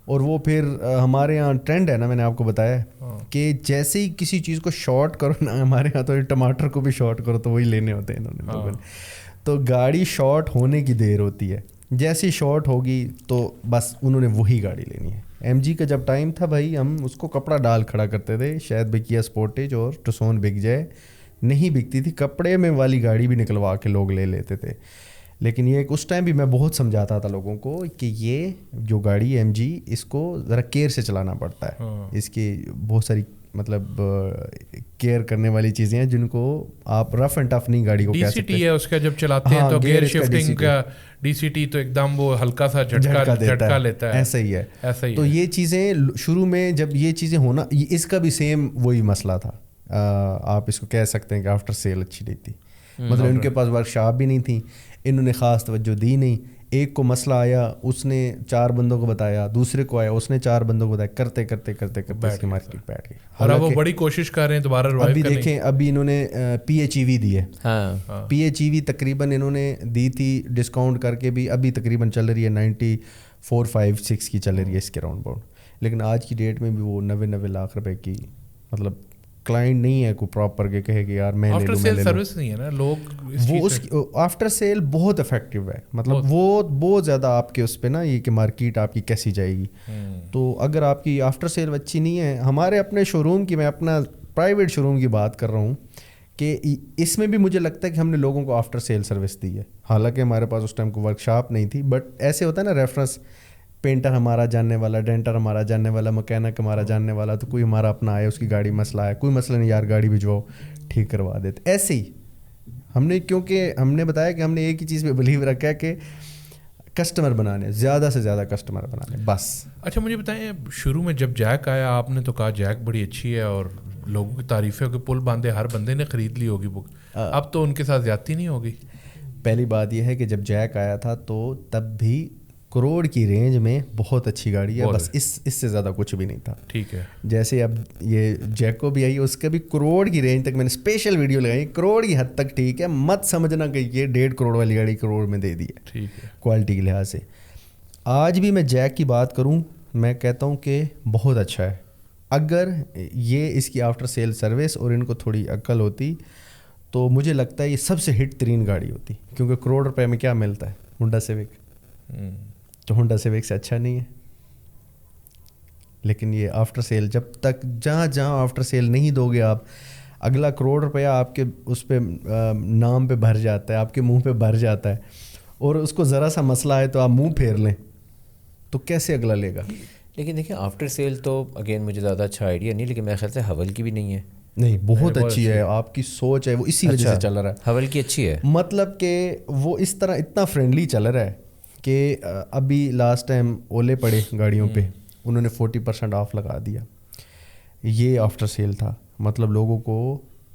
اور وہ پھر ہمارے یہاں ٹرینڈ ہے نا, میں نے آپ کو بتایا کہ جیسے ہی کسی چیز کو شارٹ کرو نا, ہمارے یہاں تو ٹماٹر کو بھی شارٹ کرو تو وہی لینے ہوتے ہیں انہوں نے لوگوں نے. تو گاڑی شارٹ ہونے کی دیر ہوتی ہے, جیسی شارٹ ہوگی تو بس انہوں نے وہی گاڑی لینی ہے. MG کا جب ٹائم تھا بھائی, ہم اس کو کپڑا ڈال کھڑا کرتے تھے, شاید بکیا سپورٹیج اور ٹسون بک جائے, نہیں بکتی تھی, کپڑے میں والی گاڑی بھی نکلوا کے لوگ لے لیتے تھے. لیکن یہ اس ٹائم بھی میں بہت سمجھاتا تھا لوگوں کو کہ یہ جو گاڑی MG, اس کو ذرا کیئر سے چلانا پڑتا ہے. اس کی بہت ساری مطلب کیئر کرنے والی چیزیں ہیں جن کو آپ رف اینڈ ٹف نہیں گاڑی کو کہہ سکتے. DCT ہے اس کا, جب چلاتے ہیں تو گیئر شفٹنگ کا DCT تو ایک دم وہ ہلکا سا جھٹکا لیتا ہے. ایسا ہی ہے. تو یہ چیزیں شروع میں جب یہ چیزیں ہونا, اس کا بھی سیم وہی مسئلہ تھا. آپ اس کو کہہ سکتے ہیں کہ آفٹر سیل اچھی نہیں تھی, مطلب ان کے پاس ورک شاپ بھی نہیں تھی, انہوں نے خاص توجہ دی نہیں. ایک کو مسئلہ آیا, اس نے 4 بندوں کو بتایا, دوسرے کو آیا, اس نے 4 بندوں کو بتایا, کرتے کرتے کرتے کرتے اس کی مارکیٹ بیٹھ گئی. اور اب وہ بڑی کوشش کر رہے ہیں دوبارہ ریوائیو کرنے کی. ابھی دیکھیں, ابھی انہوں نے PHEV دی ہے. PHEV تقریباً انہوں نے دی تھی ڈسکاؤنٹ کر کے بھی, ابھی تقریباً چل رہی ہے 94-5-6 کی چل رہی ہے اس کے راؤنڈ باؤنڈ. لیکن آج کی ڈیٹ میں بھی وہ 90 لاکھ روپے کی, مطلب کلائنٹ نہیں ہے کوئی پراپر کے کہے کہ یار میں لے لوں, میں لے لوں. سروس نہیں ہے نا لوگ, وہ اس آفٹر سیل بہت افیکٹو ہے, مطلب وہ بہت زیادہ آپ کے اس پہ نا یہ کہ مارکیٹ آپ کی کیسی جائے گی. تو اگر آپ کی آفٹر سیل اچھی نہیں ہے, ہمارے اپنے شو روم کی, میں اپنا پرائیویٹ شو روم کی بات کر رہا ہوں, کہ اس میں بھی مجھے لگتا ہے کہ ہم نے لوگوں کو آفٹر سیل سروس دی ہے. حالانکہ ہمارے پاس اس ٹائم کو ورک شاپ نہیں تھی, بٹ ایسے ہوتا ہے نا ریفرنس, پینٹر ہمارا جاننے والا, ڈینٹر ہمارا جاننے والا, مکینک ہمارا جاننے والا, تو کوئی ہمارا اپنا آیا, اس کی گاڑی مسئلہ آیا, کوئی مسئلہ نہیں یار گاڑی بھجواؤ, ٹھیک کروا دیتے. ایسے ہی ہم نے, کیونکہ ہم نے بتایا کہ ہم نے ایک ہی چیز پہ بلیو رکھا ہے کہ کسٹمر بنانے, زیادہ سے زیادہ کسٹمر بنانے, بس. اچھا مجھے بتائیں, شروع میں جب جیک آیا آپ نے تو کہا جیک بڑی اچھی ہے اور لوگوں کی تعریفیں کے پل باندھے, ہر بندے نے خرید لی ہوگی بک, اب تو ان کے ساتھ زیادتی نہیں ہوگی. پہلی بات یہ ہے کہ جب جیک آیا تھا تو تب بھی کروڑ کی رینج میں بہت اچھی گاڑی ہے, بس اس سے زیادہ کچھ بھی نہیں تھا. ٹھیک ہے. جیسے اب یہ جیکو بھی آئی, اس کا بھی کروڑ کی رینج تک میں نے اسپیشل ویڈیو لگائی, کروڑ کی حد تک ٹھیک ہے, مت سمجھنا کہ یہ 1.5 کروڑ والی گاڑی کروڑ میں دے دی ہے. ٹھیک ہے. کوالٹی کے لحاظ سے آج بھی میں جیک کی بات کروں, میں کہتا ہوں کہ بہت اچھا ہے. اگر یہ اس کی آفٹر سیل سروس اور ان کو تھوڑی عقل ہوتی تو مجھے لگتا ہے یہ سب سے ہٹ ترین گاڑی ہوتی, کیونکہ کروڑ روپے میں کیا ملتا ہے, ہونڈا سیوک, تو ہونڈا سیوک سے اچھا نہیں ہے. لیکن یہ آفٹر سیل, جب تک جہاں آفٹر سیل نہیں دو گے آپ, اگلا کروڑ روپیہ آپ کے اس پہ نام پہ بھر جاتا ہے, آپ کے منہ پہ بھر جاتا ہے, اور اس کو ذرا سا مسئلہ ہے تو آپ منہ پھیر لیں, تو کیسے اگلا لے گا. لیکن دیکھیں آفٹر سیل تو اگین مجھے زیادہ اچھا آئیڈیا نہیں, لیکن میرے خیال سے حول کی بھی نہیں ہے. نہیں, بہت اچھی ہے, آپ کی سوچ ہے وہ اسی وجہ سے چل رہا ہے. حول کی اچھی ہے, مطلب کہ وہ اس طرح اتنا فرینڈلی چل رہا ہے کہ ابھی لاسٹ ٹائم اولے پڑے گاڑیوں پہ, انہوں نے 40% آف لگا دیا. یہ آفٹر سیل تھا, مطلب لوگوں کو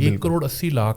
1,80,00,000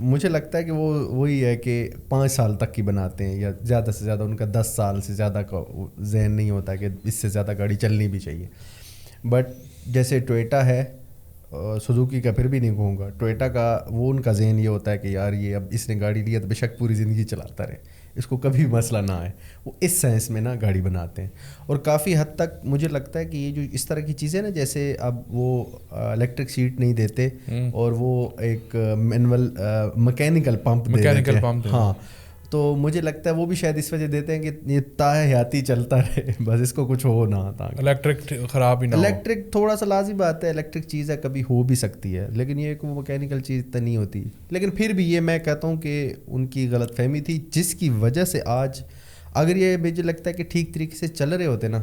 مجھے لگتا ہے کہ وہ وہی ہے کہ 5 سال تک کی بناتے ہیں یا زیادہ سے زیادہ ان کا 10 سال سے زیادہ کا ذہن نہیں ہوتا کہ اس سے زیادہ گاڑی چلنی بھی چاہیے. بٹ جیسے ٹویٹا ہے, سوزوکی کا پھر بھی نہیں کہوں گا, ٹویٹا کا وہ ان کا ذہن یہ ہوتا ہے کہ یار یہ اب اس نے گاڑی لیا تو بے شک پوری زندگی چلاتا رہے, اس کو کبھی مسئلہ نہ آئے. وہ اس سینس میں نا گاڑی بناتے ہیں. اور کافی حد تک مجھے لگتا ہے کہ یہ جو اس طرح کی چیزیں نا, جیسے اب وہ الیکٹرک سیٹ نہیں دیتے اور وہ ایک مینول مکینیکل پمپ دیتے ہیں, ہاں, تو مجھے لگتا ہے وہ بھی شاید اس وجہ دیتے ہیں کہ یہ حیاتی چلتا رہے, بس اس کو کچھ ہو نہ آتا. الیکٹرک خراب ہی نہ ہو. الیکٹرک تھوڑا سا لازمی بات ہے, الیکٹرک چیز ہے کبھی ہو بھی سکتی ہے, لیکن یہ کہ وہ مکینیکل چیز تو نہیں ہوتی. لیکن پھر بھی یہ میں کہتا ہوں کہ ان کی غلط فہمی تھی, جس کی وجہ سے آج اگر یہ مجھے لگتا ہے کہ ٹھیک طریقے سے چل رہے ہوتے نا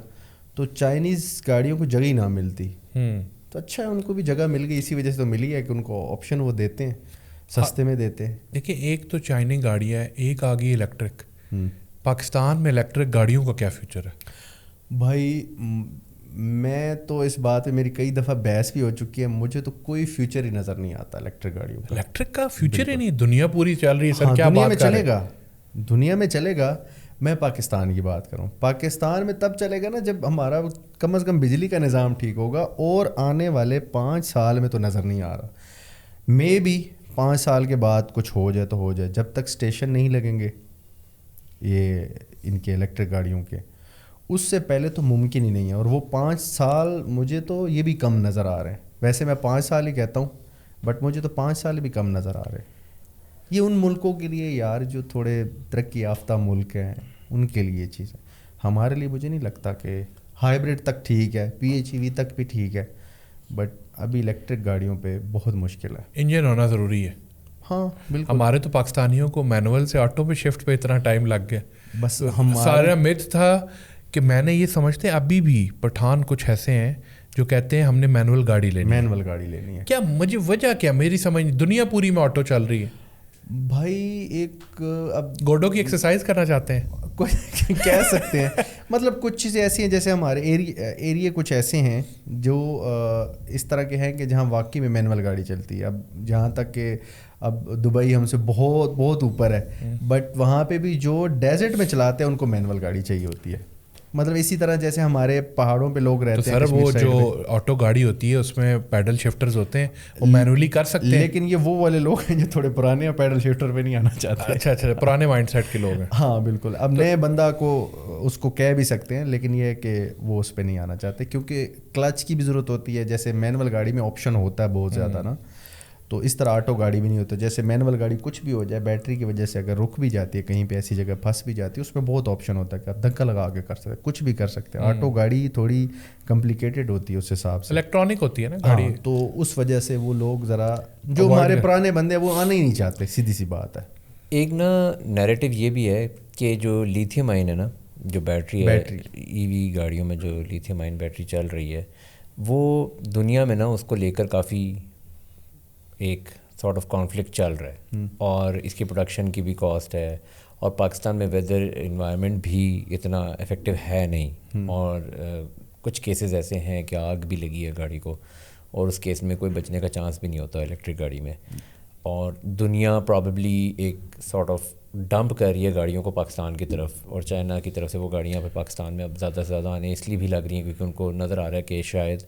تو چائنیز گاڑیوں کو جگہ ہی نہ ملتی. تو اچھا ہے ان کو بھی جگہ مل گئی, اسی وجہ سے تو ملی ہے کہ ان کو آپشن وہ دیتے ہیں, سستے میں دیتے ہیں. دیکھیں ایک تو چائنی گاڑی ہے, ایک آ گئی الیکٹرک. پاکستان میں الیکٹرک گاڑیوں کا کیا فیوچر ہے بھائی؟ میں تو اس بات پہ میری کئی دفعہ بحث بھی ہو چکی ہے, مجھے تو کوئی فیوچر ہی نظر نہیں آتا الیکٹرک گاڑیوں کا. الیکٹرک کا فیوچر ہی نہیں, دنیا پوری چل رہی ہے سر, کیا دنیا میں بات کر چلے گا, دنیا میں چلے گا. میں پاکستان کی بات کروں, پاکستان میں تب چلے گا نا جب ہمارا کم از کم بجلی کا نظام ٹھیک ہوگا, اور آنے والے 5 سال میں تو نظر نہیں آ رہا. مے بھی 5 سال کے بعد کچھ ہو جائے تو ہو جائے, جب تک اسٹیشن نہیں لگیں گے یہ ان کے الیکٹرک گاڑیوں کے, اس سے پہلے تو ممکن ہی نہیں ہے. اور وہ 5 سال مجھے تو یہ بھی کم نظر آ رہے ہیں. ویسے میں 5 سال ہی کہتا ہوں, بٹ مجھے تو 5 سال بھی کم نظر آ رہے ہیں. یہ ان ملکوں کے لیے یار جو تھوڑے ترقی یافتہ ملک ہیں ان کے لیے چیز ہے. ہمارے لیے مجھے نہیں لگتا کہ ہائیبرڈ تک ٹھیک ہے, پی ایچ ای وی تک بھی ٹھیک ہے, بٹ ابھی الیکٹرک گاڑیوں پہ بہت مشکل ہے. انجن ہونا ضروری ہے. ہاں بالکل. ہمارے تو پاکستانیوں کو مینول سے آٹو پہ شفٹ پہ اتنا ٹائم لگ گیا. بس سارا مت تھا کہ میں نے یہ سمجھتے ابھی بھی پٹھان کچھ ایسے ہیں جو کہتے ہیں ہم نے مینول گاڑی لینی ہے. کیا مجھے وجہ کیا میری سمجھ, دنیا پوری میں آٹو چل رہی ہے بھائی. ایک اب گوڈوں کی ایکسرسائز کرنا چاہتے ہیں کہہ سکتے ہیں. مطلب کچھ چیزیں ایسی ہیں, جیسے ہمارے ایریے کچھ ایسے ہیں جو اس طرح کے ہیں کہ جہاں واقعی میں مینول گاڑی چلتی ہے. اب جہاں تک کہ اب دبئی ہم سے بہت بہت اوپر ہے, بٹ وہاں پہ بھی جو ڈیزرٹ میں چلاتے ہیں ان کو مینول گاڑی چاہیے ہوتی ہے. مطلب اسی طرح جیسے ہمارے پہاڑوں پہ لوگ رہتے ہیں. سر وہ جو آٹو گاڑی ہوتی ہے اس میں پیڈل شفٹرز ہوتے ہیں, وہ مینولی کر سکتے ہیں, لیکن یہ وہ والے لوگ ہیں جو تھوڑے پرانے اور پیڈل شفٹر پہ نہیں آنا چاہتے. اچھا پرانے مائنڈ سیٹ کے لوگ ہیں. ہاں بالکل. اب نئے بندہ کو اس کو کہہ بھی سکتے ہیں, لیکن یہ ہے کہ وہ اس پہ نہیں آنا چاہتے, کیونکہ کلچ کی بھی ضرورت ہوتی ہے. جیسے مینول گاڑی میں آپشن ہوتا ہے بہت زیادہ نا, تو اس طرح آٹو گاڑی بھی نہیں ہوتا. جیسے مینول گاڑی کچھ بھی ہو جائے, بیٹری کی وجہ سے اگر رک بھی جاتی ہے کہیں پہ, ایسی جگہ پھنس بھی جاتی ہے, اس میں بہت آپشن ہوتا ہے کہ آپ دھکا لگا کے کر سکتے ہیں, کچھ بھی کر سکتے ہیں. آٹو گاڑی تھوڑی کمپلیکیٹڈ ہوتی ہے اس حساب سے, الیکٹرانک ہوتی ہے نا گاڑی, تو اس وجہ سے وہ لوگ ذرا جو ہمارے پرانے بندے وہ آنا ہی نہیں چاہتے, سیدھی سی بات ہے. ایک نا نیریٹو یہ بھی ہے کہ جو لیتھیم آئن ہے نا, جو بیٹری ہے ای وی گاڑیوں میں جو لیتھیم آئن بیٹری چل رہی ہے, وہ دنیا میں نا اس کو لے کر کافی ایک سارٹ آف کانفلکٹ چل رہا ہے, اور اس کی پروڈکشن کی بھی کاسٹ ہے, اور پاکستان میں ویدر انوائرمنٹ بھی اتنا افیکٹو ہے نہیں, اور کچھ کیسز ایسے ہیں کہ آگ بھی لگی ہے گاڑی کو, اور اس کیس میں کوئی بچنے کا چانس بھی نہیں ہوتا الیکٹرک گاڑی میں. اور دنیا پرابیبلی ایک سارٹ آف ڈمپ کر رہی ہے گاڑیوں کو پاکستان کی طرف, اور چائنا کی طرف سے وہ گاڑیاں پہ پاکستان میں اب زیادہ سے زیادہ آنے اس لیے بھی لگ رہی ہیں کیونکہ ان کو نظر آ رہا ہے کہ شاید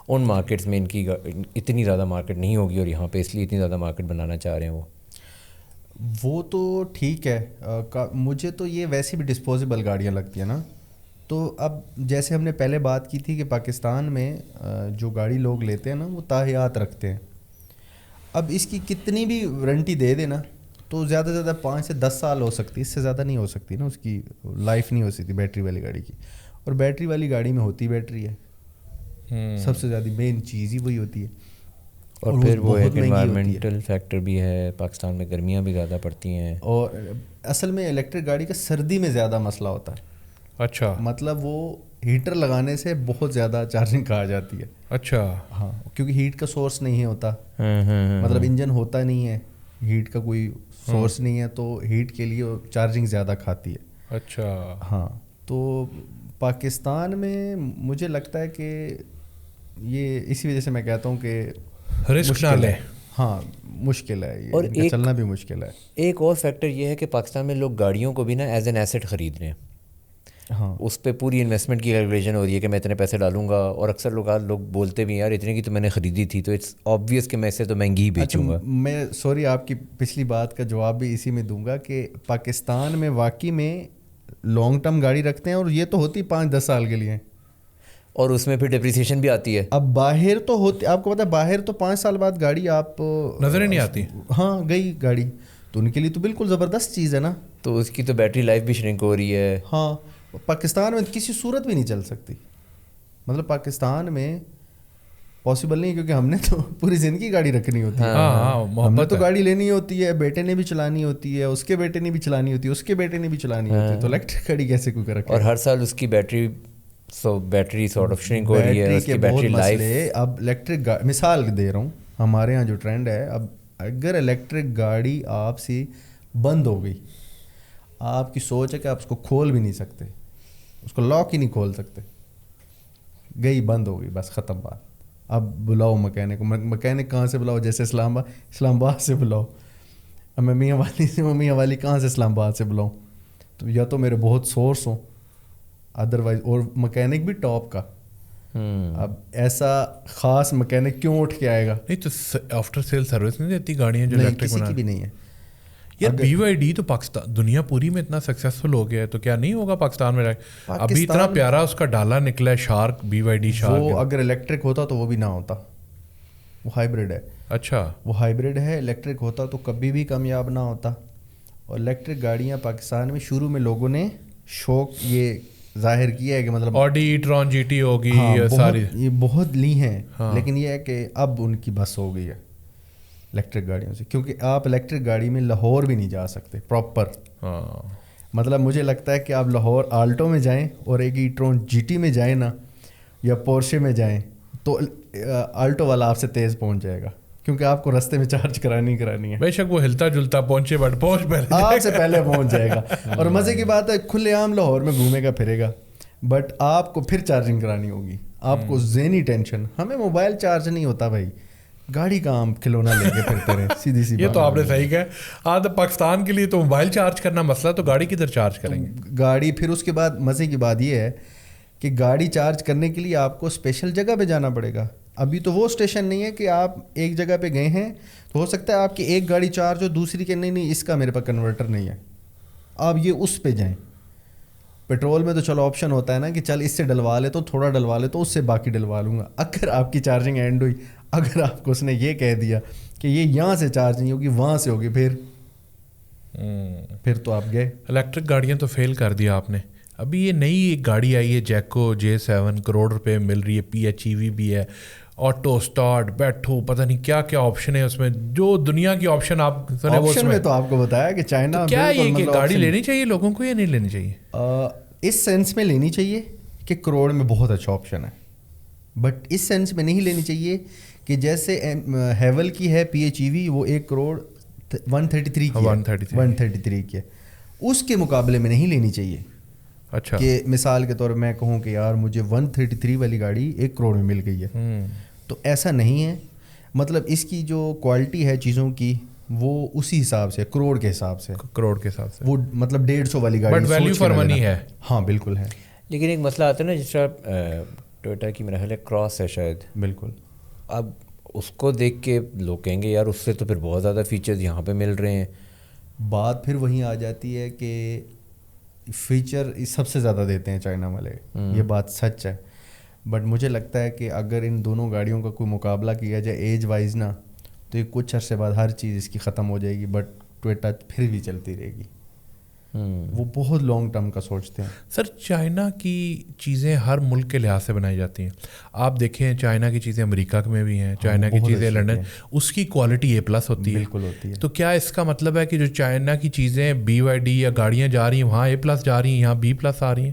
ان مارکیٹس میں ان کی اتنی زیادہ مارکیٹ نہیں ہوگی, اور یہاں پہ اس لیے اتنی زیادہ مارکیٹ بنانا چاہ رہے ہیں وہ تو ٹھیک ہے. مجھے تو یہ ویسے بھی ڈسپوزیبل گاڑیاں لگتی ہیں نا, تو اب جیسے ہم نے پہلے بات کی تھی کہ پاکستان میں جو گاڑی لوگ لیتے ہیں نا وہ تاحیات رکھتے ہیں. اب اس کی کتنی بھی وارنٹی دے دینا تو زیادہ سے زیادہ 5 سے 10 سال ہو سکتی, اس سے زیادہ نہیں ہو سکتی نا, اس کی لائف نہیں ہو سکتی بیٹری والی گاڑی کی. اور بیٹری والی گاڑی میں ہوتی بیٹری ہے, سب سے زیادہ مین چیز ہی وہی ہوتی ہے. اور پھر وہ ایک انوائرمنٹل فیکٹر بھی ہے, پاکستان میں گرمیاں بھی زیادہ پڑتی ہیں, اور اصل میں الیکٹرک گاڑی کا سردی میں زیادہ مسئلہ ہوتا ہے. اچھا, مطلب وہ ہیٹر لگانے سے بہت زیادہ چارجنگ کہا جاتی ہے. اچھا, ہاں, کیونکہ ہیٹ کا سورس نہیں ہوتا, مطلب انجن ہوتا نہیں ہے, ہیٹ کا کوئی سورس نہیں ہے, تو ہیٹ کے لیے چارجنگ زیادہ کھاتی ہے. اچھا, ہاں. تو پاکستان میں مجھے لگتا ہے کہ یہ اسی وجہ سے میں کہتا ہوں کہ رسک نہ لیں. ہاں, مشکل ہے, اور یہ چلنا بھی مشکل ہے. ایک اور فیکٹر یہ ہے کہ پاکستان میں لوگ گاڑیوں کو بھی نا ایز این ایسٹ خرید رہے ہیں. ہاں, اس پہ پوری انویسٹمنٹ کی کیلکولیشن ہو رہی ہے کہ میں اتنے پیسے ڈالوں گا, اور اکثر لوگ بولتے بھی ہیں یار اتنے کی تو میں نے خریدی تھی, تو اٹس آبویس کہ میں اسے تو مہنگی ہی بیچوں گا. میں سوری آپ کی پچھلی بات کا جواب بھی اسی میں دوں گا کہ پاکستان میں واقعی میں لانگ ٹرم گاڑی رکھتے ہیں, اور یہ تو ہوتی 5-10 سال کے لیے, اور اس میں پھر ڈپریسیشن بھی آتی ہے. اب باہر تو ہوتی, آپ کو پتا ہے باہر تو 5 سال بعد گاڑی آپ نظر ہی نہیں آتی. ہاں گئی گاڑی, تو ان کے لیے تو بالکل زبردست چیز ہے نا. تو اس کی تو بیٹری لائف بھی شرنک ہو رہی ہے. ہاں, پاکستان میں کسی صورت بھی نہیں چل سکتی, مطلب پاکستان میں پاسبل نہیں, کیونکہ ہم نے تو پوری زندگی گاڑی رکھنی ہوتی ہے. ہم نے تو گاڑی لینی ہوتی ہے, بیٹے نے بھی چلانی ہوتی ہے, اس کے بیٹے نے بھی چلانی ہوتی ہے, اس کے بیٹے نے بھی چلانی ہوتی ہے, تو الیکٹرک گاڑی کیسے کوئی کر رکھے. اور ہر سال اس کی بیٹری سارٹ آف شرنک ہو رہی ہے, اس کی بیٹری لائف. اب الیکٹرک مثال دے رہا ہوں, ہمارے یہاں جو ٹرینڈ ہے, اب اگر الیکٹرک گاڑی آپ سے بند ہو گئی, آپ کی سوچ ہے کہ آپ اس کو کھول بھی نہیں سکتے, اس کو لاک ہی نہیں کھول سکتے, گئی بند ہو گئی, بس ختم بات. اب بلاؤ مکینک کو, مکینک کہاں سے بلاؤ, جیسے اسلام آباد سے بلاؤ, اب میں میاں والی سے, میاں والی کہاں سے اسلام آباد سے بلاؤں, تو یا تو میرے بہت سورس ہوں, ادروائز, اور مکینک بھی ٹاپ کا. اب ایسا خاص مکینک کیوں اٹھ کے آئے گا؟ نہیں تو آفٹر سیل سروس نہیں دیتی گاڑیاں جو نہیں, کسی کی بھی نہیں ہے یار. BYD تو پاکستان دنیا پوری میں اتنا سکسیزفل ہو گیا ہے, تو کیا نہیں ہوگا پاکستان میں؟ ابھی اتنا پیارا اس کا ڈالا نکلا ہے, شارک, BYD شارک. وہ اگر الیکٹرک ہوتا تو وہ بھی نہ ہوتا, وہ ہائیبرڈ ہے. اچھا, وہ ہائیبرڈ ہے, الیکٹرک ہوتا تو کبھی بھی کامیاب نہ ہوتا. اور الیکٹرک گاڑیاں پاکستان میں شروع میں لوگوں نے شوق یہ ظاہر کیا ہے کہ مطلب آڈی ٹرون GT ہوگی, ساری یہ بہت لی ہیں, لیکن یہ ہے کہ اب ان کی بس ہو گئی ہے الیکٹرک گاڑیوں سے, کیونکہ آپ الیکٹرک گاڑی میں لاہور بھی نہیں جا سکتے پراپر. مطلب مجھے لگتا ہے کہ آپ لاہور آلٹو میں جائیں اور ایک ٹرون GT میں جائیں نا, یا پورشے میں جائیں, تو آلٹو والا آپ سے تیز پہنچ جائے گا, کیونکہ آپ کو رستے میں چارج کرانی ہے. بے شک وہ ہلتا جلتا پہنچے, بٹ پہنچ پہلے آپ سے پہلے پہنچ جائے گا. اور مزے کی بات ہے, کھلے عام لاہور میں گھومے گا پھرے گا, بٹ آپ کو پھر چارجنگ کرانی ہوگی, آپ کو ذہنی ٹینشن. ہمیں موبائل چارج نہیں ہوتا بھائی, گاڑی کا عام کھلونا لے کے پھرتے رہے, سیدھی سی. یہ تو آپ نے صحیح کہا. آج پاکستان کے لیے تو موبائل چارج کرنا مسئلہ, تو گاڑی کدھر چارج کریں گے گاڑی. پھر اس کے بعد مزے کی بات یہ ہے کہ گاڑی چارج کرنے کے لیے آپ کو اسپیشل جگہ پہ جانا پڑے گا. ابھی تو وہ اسٹیشن نہیں ہے کہ آپ ایک جگہ پہ گئے ہیں تو ہو سکتا ہے آپ کی ایک گاڑی چارج ہو, دوسری کے نہیں اس کا میرے پاس کنورٹر نہیں ہے, آپ یہ اس پہ جائیں. پیٹرول میں تو چلو آپشن ہوتا ہے نا کہ چل اس سے ڈلوا لے تو تھوڑا ڈلوا لے تو اس سے باقی ڈلوا لوں گا. اگر آپ کی چارجنگ اینڈ ہوئی, اگر آپ کو اس نے یہ کہہ دیا کہ یہ یہاں سے چارج نہیں ہوگی وہاں سے ہوگی, پھر تو آپ گئے. الیکٹرک گاڑیاں تو فیل کر دیا آپ نے. ابھی یہ نئی ایک گاڑی آئی ہے جیکو J7, کروڑ روپے مل رہی ہے, PHEV بھی ہے, آٹو اسٹارٹ, بیٹھو, پتہ نہیں کیا کیا آپشن ہے اس میں, جو دنیا کی آپشن آپ آپشن میں تو آپ کو بتایا کہ چائنا. کیا یہ کہ گاڑی لینی چاہیے لوگوں کو یا نہیں لینی چاہیے؟ اس سینس میں لینی چاہیے کہ کروڑ میں بہت اچھا آپشن ہے, بٹ اس سینس میں نہیں لینی چاہیے کہ جیسے ہیول کی ہے PHEV, وہ 1 کروڑ 133 کی ہے, اس کے مقابلے میں نہیں لینی چاہیے. اچھا, کہ مثال کے طور میں کہوں کہ یار مجھے 133 والی گاڑی 1 کروڑ میں مل گئی ہے, تو ایسا نہیں ہے. مطلب اس کی جو کوالٹی ہے چیزوں کی وہ اسی حساب سے, کروڑ کے حساب سے, وہ مطلب 150 والی گاڑی, بٹ ویلیو فار منی ہے. ہاں بالکل ہے. لیکن ایک مسئلہ آتا ہے نا, جس طرح ٹویوٹا کی میرا خیال ہے کراس ہے شاید, بالکل. اب اس کو دیکھ کے لوگ کہیں گے یار اس سے تو پھر بہت زیادہ فیچرز یہاں پہ مل رہے ہیں. بات پھر وہیں آ جاتی ہے کہ فیچر سب سے زیادہ دیتے ہیں چائنا والے, یہ بات سچ ہے. بٹ مجھے لگتا ہے کہ اگر ان دونوں گاڑیوں کا کوئی مقابلہ کیا جائے ایج وائز نا, تو یہ کچھ عرصے بعد ہر چیز اس کی ختم ہو جائے گی, بٹ ٹویوٹا پھر بھی چلتی رہے گی. وہ بہت لانگ ٹرم کا سوچتے ہیں. سر چائنا کی چیزیں ہر ملک کے لحاظ سے بنائی جاتی ہیں. آپ دیکھیں چائنا کی چیزیں امریکہ میں بھی ہیں, چائنا کی چیزیں لنڈن, اس کی کوالٹی A+ ہوتی ہے. بالکل ہوتی ہے. تو کیا اس کا مطلب ہے کہ جو چائنا کی چیزیں BYD یا گاڑیاں جا رہی ہیں وہاں A+ جا رہی ہیں, یہاں B+ آ رہی ہیں؟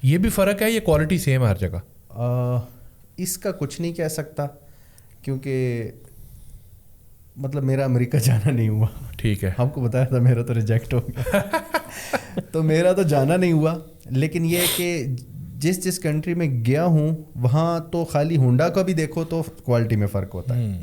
یہ بھی فرق ہے, یہ کوالٹی سیم ہے ہر جگہ؟ اس کا کچھ نہیں کہہ سکتا, کیونکہ مطلب میرا امریکہ جانا نہیں ہوا. ٹھیک ہے, آپ کو بتایا تھا میرا تو ریجیکٹ ہو گیا تو میرا تو جانا نہیں ہوا. لیکن یہ ہے کہ جس کنٹری میں گیا ہوں وہاں تو خالی ہونڈا کا بھی دیکھو تو کوالٹی میں فرق ہوتا ہے.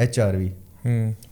HRV,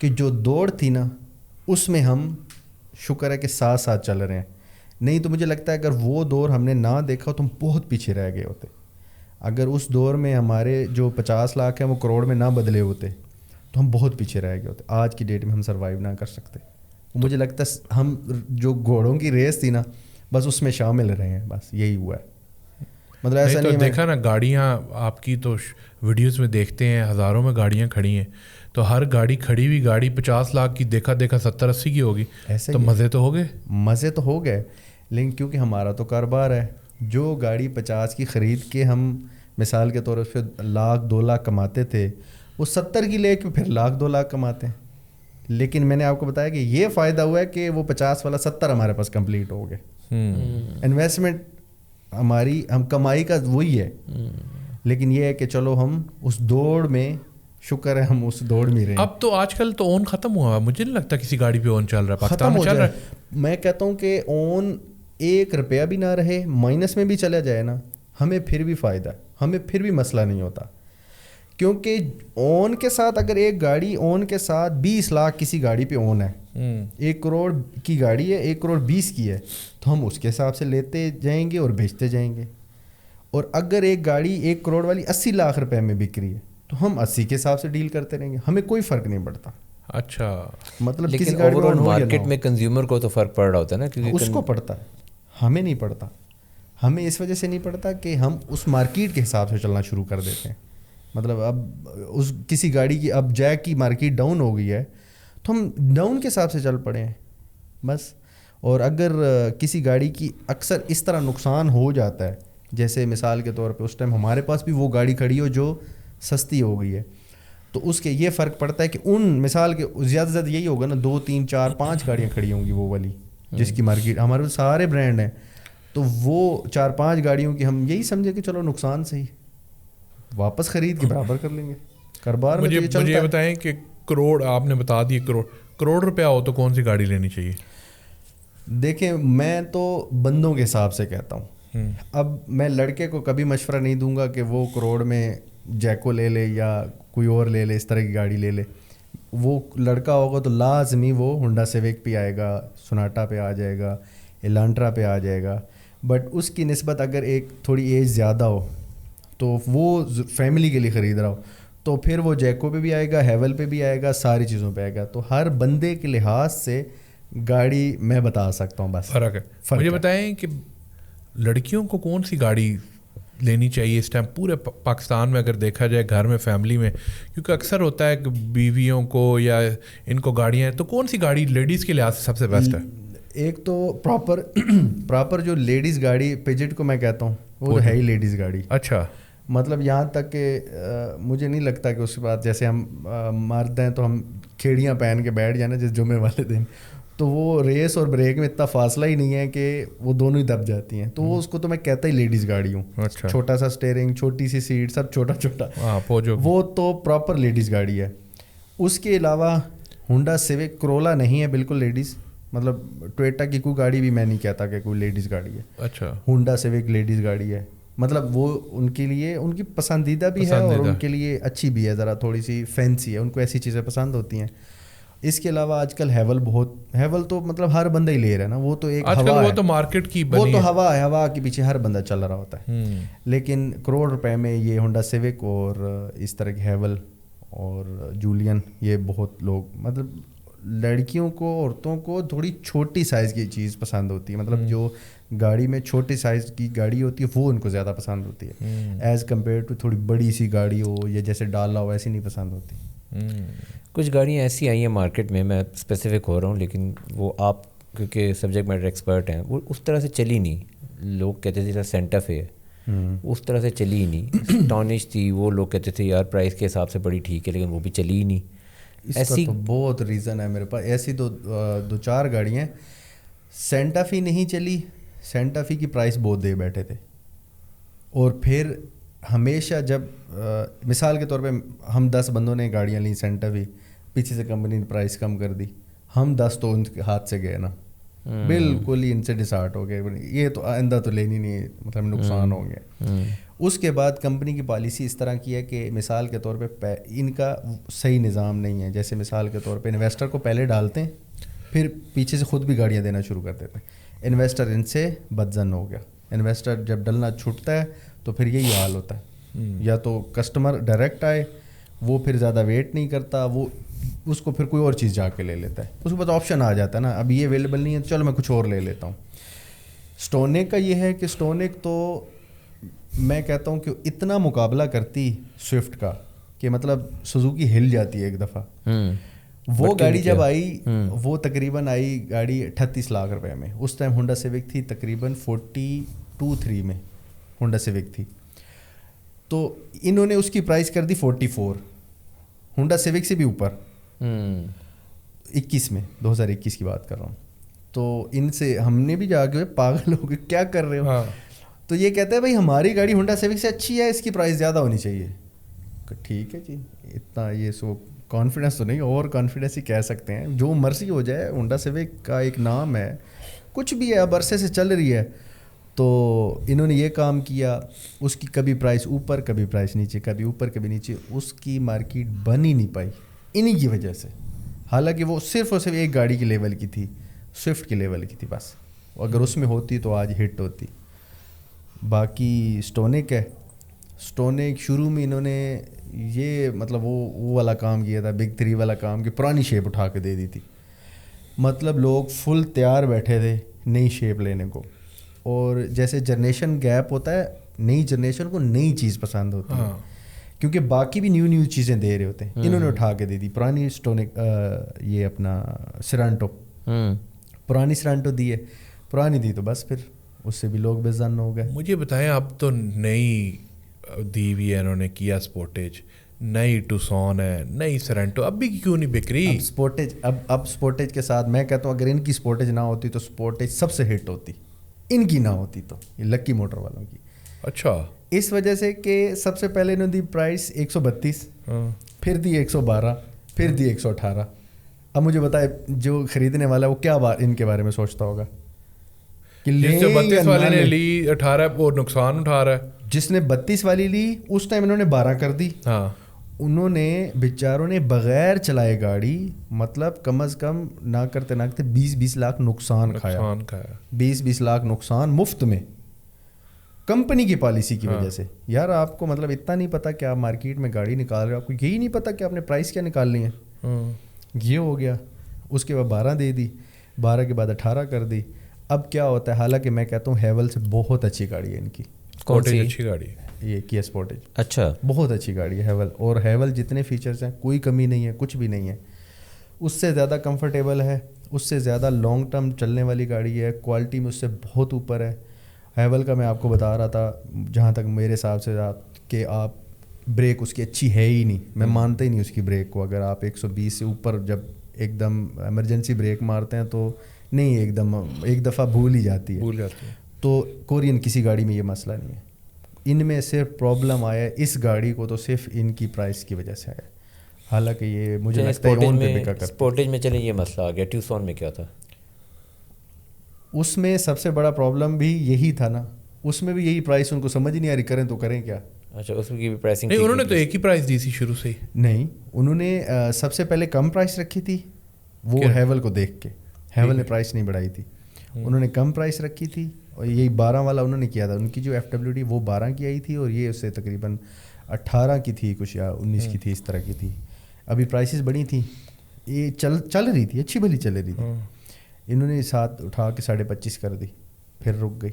کہ جو دوڑ تھی نا اس میں ہم شکر ہے کہ ساتھ ساتھ چل رہے ہیں. نہیں تو مجھے لگتا ہے اگر وہ دور ہم نے نہ دیکھا تو ہم بہت پیچھے رہ گئے ہوتے. اگر اس دور میں ہمارے جو 50 لاکھ ہیں وہ کروڑ میں نہ بدلے ہوتے تو ہم بہت پیچھے رہ گئے ہوتے. آج کی ڈیٹ میں ہم سروائیو نہ کر سکتے. مجھے لگتا ہے ہم جو گھوڑوں کی ریس تھی نا بس اس میں شامل رہے ہیں, بس یہی ہوا ہے. مطلب ایسا نہیں دیکھا نا گاڑیاں آپ کی تو ویڈیوز میں دیکھتے ہیں ہزاروں میں گاڑیاں کھڑی ہیں, تو ہر گاڑی کھڑی ہوئی گاڑی 50 لاکھ کی دیکھا 70-80 کی ہوگی, تو مزے تو ہو گئے. مزے تو ہو گئے, لیکن کیونکہ ہمارا تو کاروبار ہے. جو گاڑی 50 کی خرید کے ہم مثال کے طور پہ 1 لاکھ 2 لاکھ کماتے تھے, وہ 70 کی لے کے پھر 1 لاکھ 2 لاکھ کماتے ہیں. لیکن میں نے آپ کو بتایا کہ یہ فائدہ ہوا ہے کہ وہ 50 والا 70 ہمارے پاس کمپلیٹ ہو گئے. انویسٹمنٹ ہماری ہم کمائی کا وہی ہے, لیکن یہ ہے کہ چلو ہم اس دوڑ میں شکر ہے ہم اس دوڑ میں رہے. اب تو آج کل تو اون ختم ہوا, مجھے نہیں لگتا کسی گاڑی پہ اون چل رہا ہے پاکستان میں. چل رہا ہے. میں کہتا ہوں کہ اون 1 روپیہ بھی نہ رہے, مائنس میں بھی چلا جائے نا, ہمیں پھر بھی فائدہ ہے, ہمیں پھر بھی مسئلہ نہیں ہوتا. کیونکہ اون کے ساتھ اگر ایک گاڑی اون کے ساتھ 20 لاکھ کسی گاڑی پہ اون ہے, 1 کروڑ کی گاڑی ہے, 1 کروڑ 20 کی ہے, تو ہم اس کے حساب سے لیتے جائیں گے اور بیچتے جائیں گے. اور اگر ایک گاڑی 1 کروڑ والی 80 لاکھ روپے میں بک رہی ہے تو ہم 80 کے حساب سے ڈیل کرتے رہیں گے, ہمیں کوئی فرق نہیں پڑتا. اچھا, مطلب لیکن کسی گاڑی اوور آل مارکیٹ میں کنزیومر کو تو فرق پڑ رہا ہوتا ہے نا, کیونکہ اس کو پڑتا ہے, ہمیں نہیں پڑتا. ہمیں اس وجہ سے نہیں پڑتا کہ ہم اس مارکیٹ کے حساب سے چلنا شروع کر دیتے ہیں. مطلب اب اس کسی گاڑی کی اب جیک کی مارکیٹ ڈاؤن ہو گئی ہے تو ہم ڈاؤن کے حساب سے چل پڑے ہیں بس. اور اگر کسی گاڑی کی اکثر اس طرح نقصان ہو جاتا ہے, جیسے مثال کے طور پہ اس ٹائم ہمارے پاس بھی وہ گاڑی کھڑی ہو جو سستی ہو گئی ہے, تو اس کے یہ فرق پڑتا ہے کہ ان مثال کے زیادہ سے زیادہ یہی ہوگا نا 2 3 4 5 گاڑیاں کھڑی ہوں گی وہ والی جس کی مارکیٹ, ہمارے پاس سارے برانڈ ہیں, تو وہ 4 5 گاڑیوں کی ہم یہی سمجھے کہ چلو نقصان صحیح, واپس خرید کے برابر کر لیں گے. کاروبار میں مجھے یہ بتائیں کہ کروڑ آپ نے بتا دیے, کروڑ روپیہ ہو تو کون سی گاڑی لینی چاہیے؟ دیکھیں میں تو بندوں کے حساب سے کہتا ہوں. اب میں لڑکے کو کبھی مشورہ نہیں دوں گا کہ وہ کروڑ میں جیکو لے لے یا کوئی اور لے لے, اس طرح کی گاڑی لے لے. وہ لڑکا ہوگا تو لازمی وہ ہونڈا سیوک پہ آئے گا, سوناٹا پہ آ جائے گا, الانٹرا پہ آ جائے گا. بٹ اس کی نسبت اگر ایک تھوڑی ایج زیادہ ہو تو وہ فیملی کے لیے خرید رہا ہو تو پھر وہ جیکو پہ بھی آئے گا, ہیول پہ بھی آئے گا, ساری چیزوں پہ آئے گا. تو ہر بندے کے لحاظ سے گاڑی میں بتا سکتا ہوں, بس فرق ہے. مجھے بتائیں کہ لڑکیوں کو کون سی گاڑی لینی چاہیے اس ٹائم پورے پاکستان میں اگر دیکھا جائے گھر میں فیملی میں, کیونکہ اکثر ہوتا ہے کہ بیویوں کو یا ان کو گاڑیاں ہیں, تو کون سی گاڑی لیڈیز کے لحاظ سے سب سے بیسٹ ہے؟ ایک تو پراپر جو لیڈیز گاڑی پیجٹ کو میں کہتا ہوں وہ ہے ہی لیڈیز گاڑی. اچھا, مطلب یہاں تک کہ مجھے نہیں لگتا کہ اس کے بعد جیسے ہم مرد ہیں تو ہم کھیڑیاں پہن کے بیٹھ جائیں نا جس جمعے والے دن, تو وہ ریس اور بریک میں اتنا فاصلہ ہی نہیں ہے کہ وہ دونوں ہی دب جاتی ہیں. تو وہ اس کو تو میں کہتا ہی لیڈیز گاڑی ہوں. اچھا, چھوٹا سا اسٹیئرنگ, چھوٹی سی سیٹ, سب چھوٹا چھوٹا, وہ تو پراپر لیڈیز گاڑی ہے. اس کے علاوہ ہونڈا سیوک کرولا نہیں ہے بالکل لیڈیز, مطلب ٹویٹا کی کوئی گاڑی بھی میں نہیں کہتا کہ کوئی لیڈیز گاڑی ہے. اچھا, ہونڈا سیوک لیڈیز گاڑی ہے. مطلب وہ ان کے لیے ان کی پسندیدہ بھی ہے اور ان کے لیے اچھی بھی ہے, ذرا تھوڑی سی فینسی ہے, ان کو ایسی چیزیں پسند ہوتی ہیں. اس کے علاوہ آج کل ہیول تو مطلب ہر بندہ ہی لے رہا ہے نا, وہ تو ایک ہوا ہے, وہ تو مارکیٹ کی وہ تو ہوا ہے, ہوا کے پیچھے ہر بندہ چل رہا ہوتا ہے. لیکن کروڑ روپے میں یہ ہونڈا سیوک اور اس طرح کی ہیول اور جولین, یہ بہت لوگ مطلب لڑکیوں کو, عورتوں کو تھوڑی چھوٹی سائز کی چیز پسند ہوتی ہے. مطلب جو گاڑی میں چھوٹی سائز کی گاڑی ہوتی ہے وہ ان کو زیادہ پسند ہوتی ہے, ایز کمپیئر ٹو تھوڑی بڑی سی گاڑی ہو یا جیسے ڈالا ہو, ایسی نہیں پسند ہوتی. کچھ گاڑیاں ایسی آئی ہیں مارکیٹ میں اسپیسیفک ہو رہا ہوں, لیکن وہ آپ کیونکہ سبجیکٹ میٹر ایکسپرٹ ہیں, وہ اس طرح سے چلی نہیں. لوگ کہتے تھے سینٹا فے ہے, اس طرح سے چلی ہی نہیں. ٹانش تھی, وہ لوگ کہتے تھے یار پرائز کے حساب سے بڑی ٹھیک ہے, لیکن وہ بھی چلی ہی نہیں. ایسی تو بہت ریزن ہے میرے پاس, ایسی تو 2-4 گاڑیاں. سینٹا فی نہیں چلی, سینٹا فی کی پرائس بہت دے بیٹھے تھے. اور پھر ہمیشہ جب مثال کے طور پہ ہم 10 بندوں نے گاڑیاں لیں سینٹا فی, پیچھے سے کمپنی نے پرائس کم کر دی, ہم 10 تو ان کے ہاتھ سے گئے نا, بالکل ہی ان سے ڈسارٹ ہو گئے, یہ تو آئندہ تو لینی نہیں, مطلب نقصان ہو گیا. اس کے بعد کمپنی کی پالیسی اس طرح کی ہے کہ مثال کے طور پہ ان کا صحیح نظام نہیں ہے. جیسے مثال کے طور پہ انویسٹر کو پہلے ڈالتے ہیں, پھر پیچھے سے خود بھی گاڑیاں دینا شروع کر دیتے ہیں. انویسٹر ان سے بدظن ہو گیا. انویسٹر جب ڈلنا چھوٹتا ہے تو پھر یہی حال ہوتا ہے, یا تو کسٹمر ڈائریکٹ آئے, وہ پھر زیادہ ویٹ نہیں کرتا, وہ اس کو پھر کوئی اور چیز جا کے لے لیتا ہے. اس کے بعد آپشن آ جاتا ہے نا, اب یہ اویلیبل نہیں ہے تو چلو میں کچھ اور لے لیتا ہوں. اسٹونک کا یہ ہے کہ اسٹونک تو میں کہتا ہوں کہ اتنا مقابلہ کرتی سوئفٹ کا کہ مطلب سوزوکی ہل جاتی ہے ایک دفعہ. وہ گاڑی جب آئی وہ تقریباً آئی گاڑی 38 لاکھ روپے میں. اس ٹائم ہونڈا سیوک تھی تقریباً 42-3 میں ہونڈا سیوک تھی. تو انہوں نے اس کی پرائس کر دی 44, ہونڈا سیوک سے بھی اوپر 21 میں, 2021 کی بات کر رہا ہوں. تو ان سے ہم نے بھی جا کے پاگل ہو گئے کیا کر رہے ہو. تو یہ کہتے ہیں بھائی ہماری گاڑی ہونڈا سیوک سے اچھی ہے, اس کی پرائس زیادہ ہونی چاہیے. ٹھیک ہے جی, اتنا یہ سو کانفیڈنس تو نہیں, اوور کانفیڈنس ہی کہہ سکتے ہیں, جو مرضی ہو جائے. ہونڈا سیوک کا ایک نام ہے, کچھ بھی ہے, اب عرصے سے چل رہی ہے. تو انہوں نے یہ کام کیا, اس کی کبھی پرائس اوپر کبھی پرائس نیچے, کبھی اوپر کبھی نیچے, اس کی مارکیٹ بن ہی نہیں پائی انہی کی وجہ سے. حالانکہ وہ صرف اور صرف ایک گاڑی کے لیول کی تھی, سوئفٹ کے لیول کی تھی بس. اگر اس میں ہوتی تو آج ہٹ ہوتی. باقی اسٹونک ہے, اسٹونک شروع میں انہوں نے یہ مطلب وہ والا کام کیا تھا, بگ 3 والا کام, کہ پرانی شیپ اٹھا کے دے دی تھی. مطلب لوگ فل تیار بیٹھے تھے نئی شیپ لینے کو. اور جیسے جنریشن گیپ ہوتا ہے, نئی جنریشن کو نئی چیز پسند ہوتی ہے, کیونکہ باقی بھی نیو چیزیں دے رہے ہوتے ہیں. انہوں نے اٹھا کے دے دی پرانی اسٹونک, یہ اپنا سرانٹو, پرانی سرانٹو دی ہے, پرانی دی تو بس پھر اس سے بھی لوگ بے ظن ہو گئے. مجھے بتائیں, اب تو نئی دی ہوئی ہے انہوں نے کیا سپورٹیج, نئی ٹوسون ہے, نئی سرنٹو, اب بھی کیوں نہیں بک رہی سپورٹیج؟ اب سپورٹیج کے ساتھ میں کہتا ہوں اگر ان کی سپورٹیج نہ ہوتی تو سپورٹیج سب سے ہٹ ہوتی, ان کی نہ ہوتی تو, یہ لکی موٹر والوں کی. اچھا, اس وجہ سے کہ سب سے پہلے انہوں نے دی پرائس 132, پھر دی 112, پھر دی 118. اب مجھے بتائے جو خریدنے والا ہے وہ کیا ان کے بارے میں سوچتا ہوگا کہ جس نے 32 والے نے لی 18 وہ نقصان اٹھا رہا ہے. جس نے 32 والی لی اس ٹائم انہوں نے 12 کر دی. ہاں, انہوں نے بیچاروں نے بغیر چلائے گاڑی مطلب کم از کم نہ کرتے 20 لاکھ نقصان کھایا. 20 لاکھ نقصان مفت میں کمپنی کی پالیسی کی وجہ سے. یار آپ کو مطلب اتنا نہیں پتا کہ آپ مارکیٹ میں گاڑی نکال رہے ہو, آپ کو یہی نہیں پتا کہ آپ نے پرائس کیا نکالنی ہے. یہ ہو گیا. اس کے بعد 12 دے دی, 12 کے بعد 18 کر دی. اب کیا ہوتا ہے, حالانکہ میں کہتا ہوں ہیول سے بہت اچھی گاڑی ہے ان کی. کون سی اچھی گاڑی ہے یہ کیا سپورٹیج؟ اچھا, بہت اچھی گاڑی ہے ہیول. اور ہیول جتنے فیچرز ہیں کوئی کمی نہیں ہے, کچھ بھی نہیں ہے. اس سے زیادہ کمفرٹیبل ہے, اس سے زیادہ لانگ ٹرم چلنے والی گاڑی ہے, کوالٹی میں اس سے بہت اوپر ہے. ہیول کا میں آپ کو بتا رہا تھا جہاں تک میرے حساب سے کہ آپ بریک اس کی اچھی ہے ہی نہیں, میں مانتا ہی نہیں اس کی بریک کو. اگر آپ 120 سے اوپر جب ایک دم ایمرجنسی بریک مارتے ہیں تو نہیں, ایک دفعہ بھول ہی جاتی ہے. تو کورین کسی گاڑی میں یہ مسئلہ نہیں ہے. ان میں صرف پرابلم آیا ہے اس گاڑی کو تو صرف ان کی پرائس کی وجہ سے آیا. حالانکہ یہ مجھے لگتا ہے اون پہ بکا کرتا. سپورٹیج میں چلیں یہ مسئلہ آ گیا. ٹیوسون میں کیا تھا؟ اس میں سب سے بڑا پرابلم بھی یہی تھا نا, اس میں بھی یہی پرائس ان کو سمجھ نہیں آ رہی, کریں تو کریں کیا. اچھا, اس کی بھی پرائسنگ نہیں, انہوں نے تو ایک ہی پرائس دی تھی شروع سے. نہیں, انہوں نے سب سے پہلے کم پرائس رکھی تھی, وہ ہیول کو دیکھ کے. ہیول نے پرائس نہیں بڑھائی تھی, انہوں نے کم پرائس رکھی تھی. اور یہی 12 والا انہوں نے کیا تھا. ان کی جو FWD وہ 12 کی آئی تھی اور یہ اس سے تقریباً 18 کی تھی کچھ یا 19 کی تھی, اس طرح کی تھی. ابھی پرائسز بڑی تھیں, یہ چل رہی تھی, اچھی بھلی چل رہی تھی. انہوں نے ساتھ اٹھا کے 25.5 کر دی, پھر رک گئی.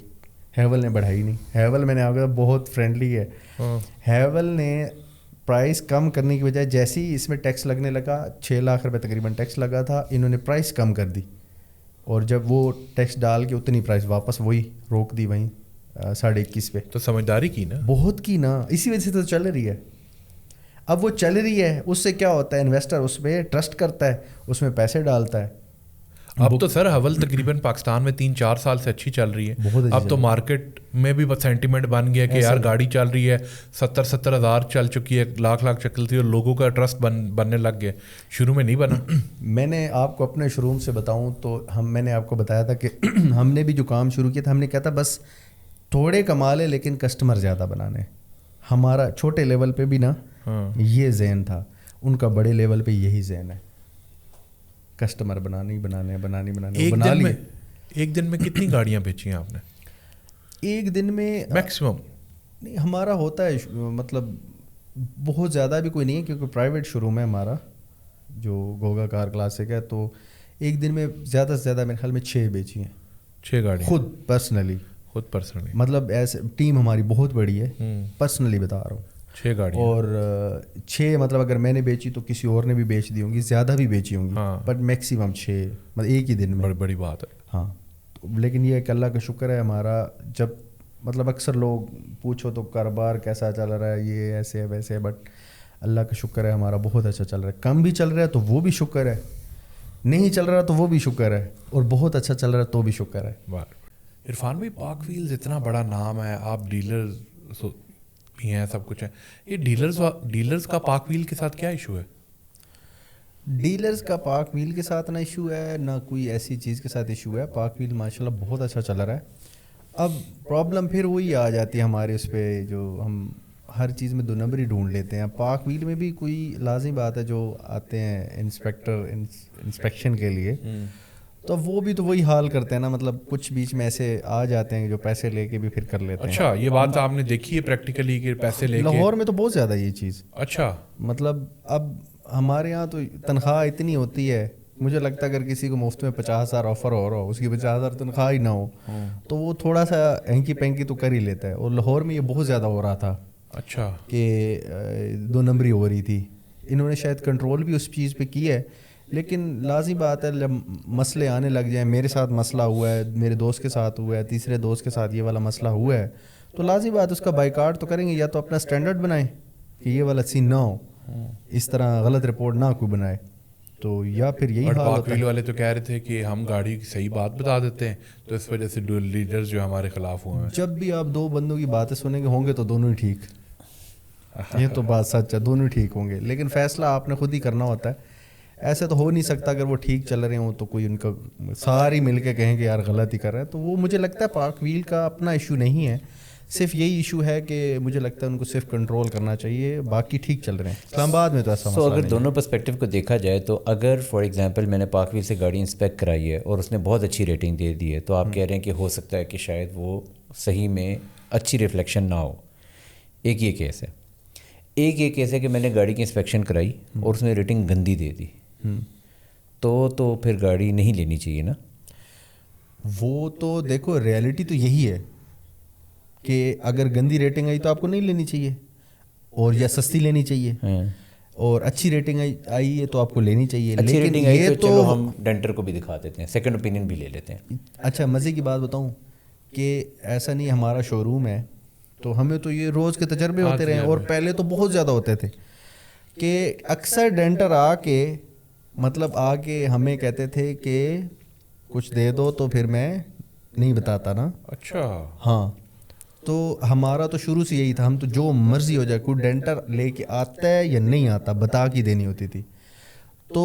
ہیول نے بڑھائی نہیں. ہیول میں نے آپ کو بہت فرینڈلی ہے. ہیول نے پرائس کم کرنے کی بجائے جیسے ہی اس میں ٹیکس لگنے لگا, 6 لاکھ روپے تقریباً ٹیکس لگا تھا, انہوں نے پرائس کم کر دی. اور جب وہ ٹیکس ڈال کے اتنی پرائس واپس وہی روک دی وہیں 21.5 پہ. تو سمجھداری کی نا, بہت کی نا, اسی وجہ سے تو چل رہی ہے. اب وہ چل رہی ہے, اس سے کیا ہوتا ہے, انویسٹر اس پہ ٹرسٹ کرتا ہے, اس میں پیسے ڈالتا ہے. اب تو سر حول تقریباً پاکستان میں 3-4 سال سے اچھی چل رہی ہے. اب تو مارکیٹ میں بھی سینٹیمنٹ بن گیا کہ یار گاڑی چل رہی ہے, 70 ہزار چل چکی ہے, لاکھ چلتی ہے, اور لوگوں کا ٹرسٹ بننے لگ گیا. شروع میں نہیں بنا. میں نے آپ کو اپنے شروع سے بتاؤں تو میں نے آپ کو بتایا تھا کہ ہم نے بھی جو کام شروع کیا تھا, ہم نے کہا تھا بس تھوڑے کما لے لیکن کسٹمر زیادہ بنانے. ہمارا چھوٹے لیول پہ بھی نا یہ ذہن تھا, ان کا بڑے لیول پہ یہی ذہن ہے, کسٹمر بنانے. ایک دن میں کتنی گاڑیاں بیچی ہیں آپ نے؟ ایک دن میں میکسیمم نہیں, ہمارا ہوتا ہے مطلب بہت زیادہ بھی کوئی نہیں ہے کیونکہ پرائیویٹ شو روم ہے ہمارا جو گوگا کار کلاسک ہے. تو ایک دن میں زیادہ سے زیادہ میرے خیال میں 6 بیچی ہیں. 6 گاڑیاں خود پرسنلی مطلب ایسے ٹیم ہماری بہت بڑی ہے, پرسنلی بتا رہا ہوں 6 گاڑیاں. اور 6 مطلب اگر میں نے بیچی تو کسی اور نے بھی بیچ دی ہوں گی, زیادہ بھی بیچی ہوں گی, بٹ میکسیمم 6 مطلب ایک ہی دن میں. بڑی بات ہے. ہاں لیکن یہ کہ اللہ کا شکر ہے ہمارا, جب مطلب اکثر لوگ پوچھو تو کاروبار کیسا چل رہا ہے, یہ ایسے ہے ویسے ہے, بٹ اللہ کا شکر ہے ہمارا بہت اچھا چل رہا ہے. کم بھی چل رہا ہے تو وہ بھی شکر ہے, نہیں چل رہا تو وہ بھی شکر ہے, اور بہت اچھا چل رہا ہے تو بھی شکر ہے. عرفان بھائی پاک ویلز اتنا بڑا نام ہے, آپ ڈیلر بھی ہیں, سب کچھ ہے, یہ ڈیلرز کا پاک ویل کے ساتھ کیا ایشو ہے؟ ڈیلرز کا پاک ویل کے ساتھ نہ ایشو ہے, نہ کوئی ایسی چیز کے ساتھ ایشو ہے. پاک ویل ماشاءاللہ بہت اچھا چل رہا ہے. اب پرابلم پھر وہی آ جاتی ہے ہمارے اس پہ, جو ہم ہر چیز میں 2 نمبر ہی ڈھونڈ لیتے ہیں. پاک ویل میں بھی کوئی لازمی بات ہے جو آتے ہیں انسپیکشن کے لیے, تو وہ بھی تو وہی حال کرتے ہیں نا, مطلب کچھ بیچ میں ایسے آ جاتے ہیں جو پیسے لے کے بھی پھر کر لیتے ہیں. اچھا, یہ بات آپ نے دیکھی ہے پریکٹیکلی کہ پیسے لے کے؟ لاہور میں تو بہت زیادہ یہ چیز. اچھا, مطلب اب ہمارے یہاں تو تنخواہ اتنی ہوتی ہے, مجھے لگتا ہے اگر کسی کو مفت میں 50,000 آفر ہو رہا ہو, اس کی 50,000 تنخواہ ہی نہ ہو تو وہ تھوڑا سا ہینکی پینکی تو کر ہی لیتا ہے. اور لاہور میں یہ بہت زیادہ ہو رہا تھا. اچھا, کہ 2 نمبری ہو رہی تھی. انہوں نے شاید کنٹرول بھی اس چیز پہ کی ہے, لیکن لازمی بات ہے جب مسئلے آنے لگ جائیں, میرے ساتھ مسئلہ ہوا ہے, میرے دوست کے ساتھ ہوا ہے, تیسرے دوست کے ساتھ یہ والا مسئلہ ہوا ہے, تو لازمی بات اس کا بائیکاٹ تو کریں گے. یا تو اپنا سٹینڈرڈ بنائیں کہ یہ والا سین نہ ہو, اس طرح غلط رپورٹ نہ کوئی بنائے, تو یا پھر یہی حال ہوتا ہے. والے تو کہہ رہے تھے کہ ہم گاڑی کی صحیح بات بتا دیتے ہیں, تو اس وجہ سے لیڈرز جو ہمارے خلاف ہوئے ہیں. جب بھی آپ 2 بندوں کی باتیں سنیں گے ہوں گے تو دونوں ہی ٹھیک, یہ تو بات سچ ہے, دونوں ٹھیک ہوں گے, لیکن فیصلہ آپ نے خود ہی کرنا ہوتا ہے. ایسے تو ہو نہیں سکتا اگر وہ ٹھیک چل رہے ہوں تو کوئی ان کا ساری مل کے کہیں کہ یار غلط ہی کر رہا ہے. تو وہ مجھے لگتا ہے پاک ویل کا اپنا ایشو نہیں ہے, صرف یہی ایشو ہے کہ مجھے لگتا ہے ان کو صرف کنٹرول کرنا چاہیے, باقی ٹھیک چل رہے ہیں. اسلام آباد میں تو ایسا مسئلہ اگر دونوں پرسپیکٹو کو دیکھا جائے تو اگر فار ایگزامپل میں نے پاک ویل سے گاڑی انسپیکٹ کرائی ہے اور اس نے بہت اچھی ریٹنگ دے دی ہے, تو آپ کہہ رہے ہیں کہ ہو سکتا ہے کہ شاید وہ صحیح میں اچھی ریفلیکشن نہ ہو. ایک یہ کیس ہے. ایک یہ کیس ہے کہ میں نے گاڑی کی انسپیکشن کرائی اور اس میں ریٹنگ گندی دے دی, تو پھر گاڑی نہیں لینی چاہیے نا. وہ تو دیکھو ریالٹی تو یہی ہے کہ اگر گندی ریٹنگ آئی تو آپ کو نہیں لینی چاہیے, اور یا سستی لینی چاہیے, اور اچھی ریٹنگ آئی ہے تو آپ کو لینی چاہیے. اچھی ریٹنگ آئی تو چلو ہم ڈینٹر کو بھی دکھا دیتے ہیں, سیکنڈ اوپینین بھی لے لیتے ہیں. اچھا مزے کی بات بتاؤں کہ ایسا نہیں, ہمارا شو روم ہے تو ہمیں تو یہ روز کے تجربے ہوتے رہے, اور پہلے تو بہت زیادہ ہوتے تھے کہ اکثر ڈینٹر آ کے ہمیں کہتے تھے کہ کچھ دے دو, تو پھر میں نہیں بتاتا نا. اچھا, ہاں, تو ہمارا تو شروع سے یہی تھا, ہم تو جو مرضی ہو جائے, کوئی ڈینٹر لے کے آتا ہے یا نہیں آتا بتا کے دینی ہوتی تھی. تو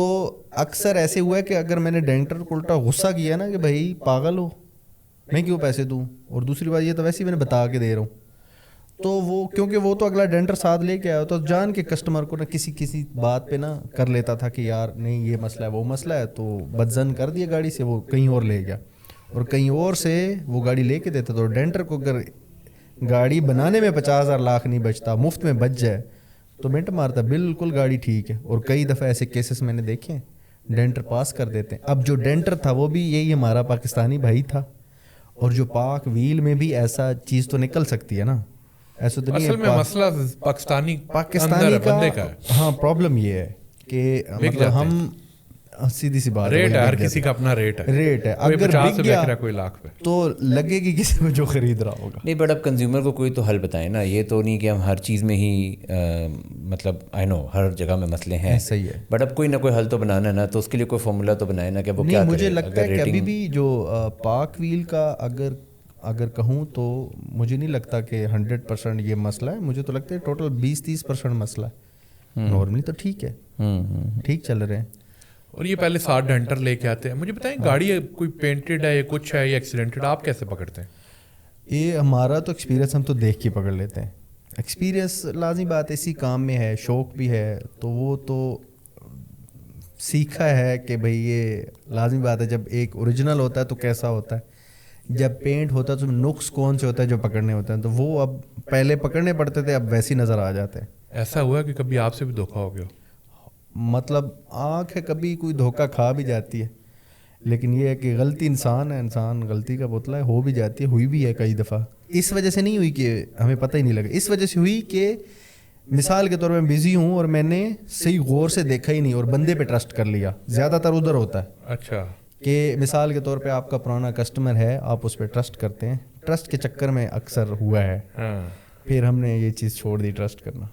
اکثر ایسے ہوا ہے کہ اگر میں نے ڈینٹر کو الٹا غصہ کیا نا کہ بھائی پاگل ہو, میں کیوں پیسے دوں, اور دوسری بات یہ تو ویسے ہی میں نے بتا کے دے رہا ہوں, تو وہ کیونکہ وہ تو اگلا ڈینٹر ساتھ لے کے آیا تو جان کے کسٹمر کو نا کسی بات پہ نا کر لیتا تھا کہ یار نہیں یہ مسئلہ ہے وہ مسئلہ ہے, تو بدزن کر دیا گاڑی سے, وہ کہیں اور لے گیا, اور کہیں اور سے وہ گاڑی لے کے دیتا. تو ڈینٹر کو اگر گاڑی بنانے میں 50,000 لاکھ نہیں بچتا, مفت میں بچ جائے تو منٹ مارتا بالکل گاڑی ٹھیک ہے. اور کئی دفعہ ایسے کیسز میں نے دیکھے ہیں, ڈینٹر پاس کر دیتے ہیں. اب جو ڈینٹر تھا وہ بھی یہی ہمارا پاکستانی بھائی تھا, اور جو پاک ویل میں بھی ایسا چیز تو نکل سکتی ہے نا, ایسا تو نہیں ہے. اصل میں مسئلہ پاکستانی کا ہاں پرابلم یہ ہے کہ مطلب ہم سیدھی سی بات ریٹ ہے, ہر کسی کا اپنا ریٹ ہے, اگر بک گیا کوئی لاکھ پہ تو لگے گی کسی کو جو خرید رہا ہوگا. نہیں بٹ اب کنزیومر کو کوئی تو حل بتائیں نا, یہ تو نہیں کہ ہم ہر چیز میں ہی مطلب آئی نو ہر جگہ میں مسئلے ہیں, صحیح ہے, بٹ اب کوئی نہ کوئی حل تو بنانا ہے نا, تو اس کے لیے کوئی فارمولا تو بنائے نا کہ وہ کیا کرے. مجھے لگتا ہے کہ ابھی بھی جو پاک ویل کا اگر کہوں تو مجھے نہیں لگتا کہ 100% یہ مسئلہ ہے. مجھے تو لگتا ہے ٹوٹل 20-30% مسئلہ ہے. نارملی تو ٹھیک ہے, ٹھیک چل رہے ہیں. اور یہ پہلے 60 ڈینٹر لے کے آتے ہیں. مجھے بتائیں گاڑی کوئی پینٹڈ ہے یا کچھ ہے یا ایکسیڈنٹڈ, آپ کیسے پکڑتے ہیں؟ یہ ہمارا تو ایکسپیرینس ہم تو دیکھ کے پکڑ لیتے ہیں. ایکسپیرینس لازمی بات اسی کام میں ہے, شوق بھی ہے, تو وہ تو سیکھا ہے کہ بھئی یہ لازمی بات ہے. جب ایک اوریجنل ہوتا ہے تو کیسا ہوتا ہے, جب پینٹ ہوتا ہے تو نقص کون سے ہوتا ہے جو پکڑنے ہوتے ہیں, تو وہ اب پہلے پکڑنے پڑتے تھے, اب ویسی نظر آ جاتے ہیں. ایسا ہوا کہ کبھی آپ سے بھی دھوکا ہو گیا؟ مطلب آنکھ ہے, کبھی کوئی دھوکہ کھا بھی جاتی ہے, لیکن یہ ہے کہ غلطی انسان ہے, انسان غلطی کا پتلا ہے, ہو بھی جاتی ہے, ہوئی بھی ہے کئی دفعہ. اس وجہ سے نہیں ہوئی کہ ہمیں پتہ ہی نہیں لگا, اس وجہ سے ہوئی کہ مثال کے طور پہ میں بزی ہوں اور میں نے صحیح غور سے دیکھا ہی نہیں اور بندے پہ ٹرسٹ کر لیا. زیادہ تر ادھر ہوتا ہے. اچھا. کہ مثال کے طور پہ آپ کا پرانا کسٹمر ہے, آپ اس پہ ٹرسٹ کرتے ہیں, ٹرسٹ کے چکر میں اکثر ہوا ہے, پھر ہم نے یہ چیز چھوڑ دی ٹرسٹ کرنا,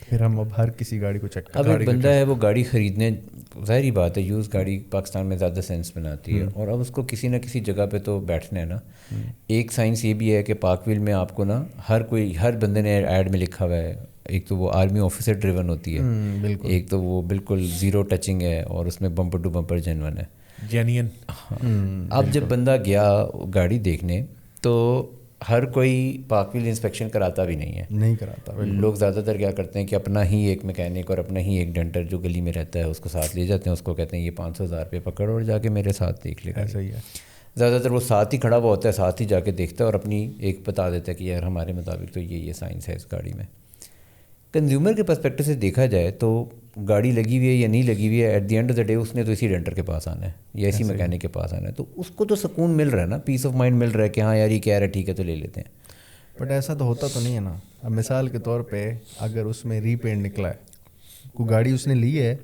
پھر ہم اب ہر کسی گاڑی کو چیک اب ایک بندہ ہے وہ گاڑی خریدنے, ظاہری بات ہے یوز گاڑی پاکستان میں زیادہ سینس بناتی ہے, اور اب اس کو کسی نہ کسی جگہ پہ تو بیٹھنا ہے نا. ایک سائنس یہ بھی ہے کہ پاک ویل میں آپ کو نا ہر بندے نے ایڈ میں لکھا ہوا ہے, ایک تو وہ آرمی آفیسر ڈریون ہوتی ہے, ایک تو وہ بالکل زیرو ٹچنگ ہے, اور اس میں بمپر ٹو بمپر جینون ہے, جینین. اب جب بندہ گیا گاڑی دیکھنے تو ہر کوئی پاک ویل انسپیکشن کراتا بھی نہیں کراتا. لوگ زیادہ تر کیا کرتے ہیں کہ اپنا ہی ایک میکینک اور اپنا ہی ایک ڈنٹر جو گلی میں رہتا ہے اس کو ساتھ لے جاتے ہیں, اس کو کہتے ہیں یہ 500,000 روپے پکڑ اور جا کے میرے ساتھ دیکھ لے گا. ایسا ہی ہے. زیادہ تر وہ ساتھ ہی کھڑا ہوا ہوتا ہے, ساتھ ہی جا کے دیکھتا ہے اور اپنی ایک بتا دیتا ہے کہ یار ہمارے مطابق تو یہ سائنس ہے اس گاڑی میں. کنزیومر کے پرسپیکٹو سے دیکھا جائے تو گاڑی لگی ہوئی ہے یا نہیں لگی ہوئی ہے, at the end of the day اس نے تو اسی ڈنٹر کے پاس آنا ہے یا اسی میکینک کے پاس آنا ہے, تو اس کو تو سکون مل رہا ہے نا, پیس آف مائنڈ مل رہا ہے کہ ہاں یار یہ کہہ رہا ہے ٹھیک ہے تو لے لیتے ہیں. بٹ ایسا تو ہوتا تو نہیں ہے نا. اب مثال کے طور پہ اگر اس میں ری پینٹ نکلا ہے, کوئی گاڑی اس نے لی ہے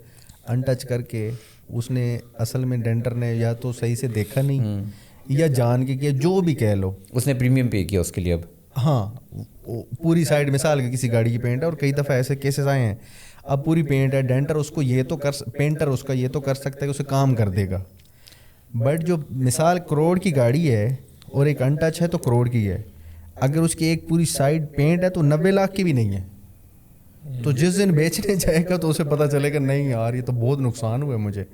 ان ٹچ کر کے, اس نے اصل میں ڈینٹر نے یا تو صحیح سے دیکھا نہیں یا جان کے کیا, جو بھی کہہ لو, اس نے پریمیم پے کیا اس کے لیے. اب ہاں پوری سائڈ مثال کی کسی گاڑی کی پینٹ ہے, اور کئی دفعہ ایسے کیسز آئے ہیں, اب پوری پینٹ ہے, ڈینٹر اس کو یہ تو پینٹر اس کا یہ تو کر سکتا ہے کہ اسے کام کر دے گا, بٹ جو مثال کروڑ کی گاڑی ہے اور ایک ان ٹچ ہے تو کروڑ کی ہے, اگر اس کی ایک پوری سائڈ پینٹ ہے تو 90 لاکھ کی بھی نہیں ہے, تو جس دن بیچنے جائے گا تو اسے پتہ چلے گا نہیں یار یہ تو بہت نقصان ہوا ہے مجھے,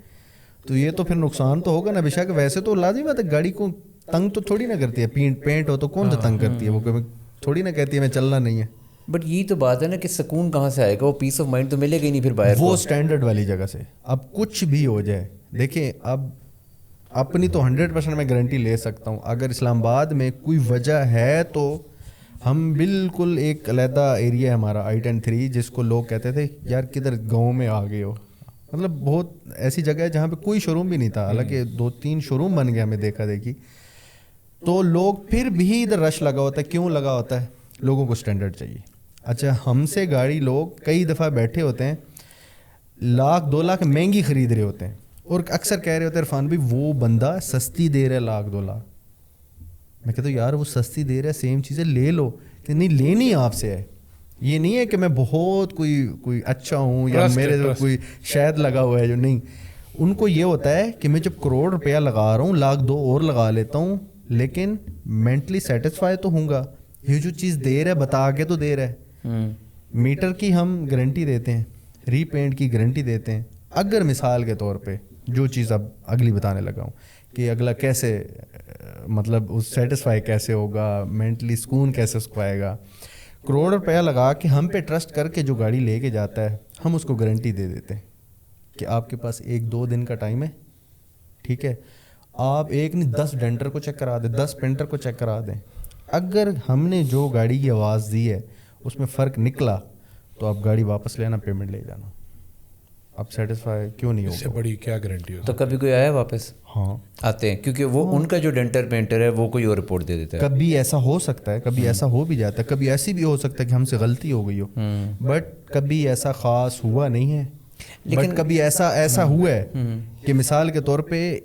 تو یہ تو پھر نقصان تو ہوگا نا. بے شک ویسے تو لازمی بات ہے, گاڑی کو تنگ تو تھوڑی نہ کرتی ہے, پینٹ ہو تو کون سا تنگ کرتی ہے, وہ تھوڑی نہ کہتی ہے میں چلنا نہیں ہے. بٹ یہی تو بات ہے نا کہ سکون کہاں سے آئے گا, وہ پیس آف مائنڈ تو ملے گا ہی نہیں پھر باہر. وہ اسٹینڈرڈ والی جگہ سے اب کچھ بھی ہو جائے, دیکھیں اب اپنی تو 100% میں گارنٹی لے سکتا ہوں, اگر اسلام آباد میں کوئی وجہ ہے تو ہم بالکل ایک علیحدہ ایریا ہے ہمارا I-10-3 جس کو لوگ کہتے تھے یار کدھر گاؤں میں آ گئے ہو, مطلب بہت ایسی جگہ ہے جہاں پہ کوئی شو روم بھی نہیں تھا, حالانکہ 2-3 شو روم بن گیا ہمیں دیکھا دیکھی, تو لوگ پھر بھی ادھر رش لگا ہوتا ہے. کیوں لگا ہوتا ہے؟ لوگوں کو اسٹینڈرڈ چاہیے. اچھا ہم سے گاڑی لوگ کئی دفعہ بیٹھے ہوتے ہیں, 1,00,000-2 لاکھ مہنگی خرید رہے ہوتے ہیں, اور اکثر کہہ رہے ہوتے ہیں عرفان بھائی وہ بندہ سستی دے رہا ہے 1,00,000-2 لاکھ. میں کہتا ہوں یار وہ سستی دے رہا ہے, سیم چیزیں لے لو. کہ نہیں لینی آپ سے ہے, یہ نہیں ہے کہ میں بہت کوئی اچھا ہوں یا میرے کوئی شاید لگا ہوا ہے جو نہیں. ان کو یہ ہوتا ہے کہ میں جب کروڑ روپیہ لگا رہا ہوں 1,00,000-2 اور لگا لیتا ہوں, لیکن مینٹلی سیٹسفائی تو ہوں گا. یہ جو چیز دے رہا ہے بتا کے تو دے رہا ہے. میٹر کی ہم گارنٹی دیتے ہیں, ری پینٹ کی گارنٹی دیتے ہیں. اگر مثال کے طور پہ جو چیز اب اگلی بتانے لگا ہوں کہ اگلا کیسے مطلب اس سیٹسفائی کیسے ہوگا, مینٹلی سکون کیسے اس کو آئے گا, کروڑ روپیہ لگا کے ہم پہ ٹرسٹ کر کے جو گاڑی لے کے جاتا ہے, ہم اس کو گارنٹی دے دیتے ہیں کہ آپ کے پاس 1-2 دن کا ٹائم ہے, ٹھیک ہے, آپ ایک نہیں 10 ڈینٹر کو چیک کرا دیں, 10 پینٹر کو چیک کرا دیں. اگر ہم نے جو گاڑی کی آواز دی ہے اس میں فرق نکلا تو آپ گاڑی واپس لینا, پیمنٹ لے جانا. آپ سیٹسفائی کیوں نہیں ہوگا؟ اس سے بڑی کیا گارنٹی ہو؟ تو کبھی کوئی آیا واپس؟ ہاں آتے ہیں, کیونکہ وہ ان کا جو ڈینٹر پینٹر ہے وہ کوئی اور رپورٹ دے دیتا ہے. کبھی ایسا ہو سکتا ہے, کبھی ایسا ہو بھی جاتا ہے, کبھی ایسی بھی ہو سکتا ہے کہ ہم سے غلطی ہو گئی ہو, بٹ کبھی ایسا خاص ہوا نہیں ہے. لیکن کبھی ایسا ہوا ہے کہ مثال کے طور پہ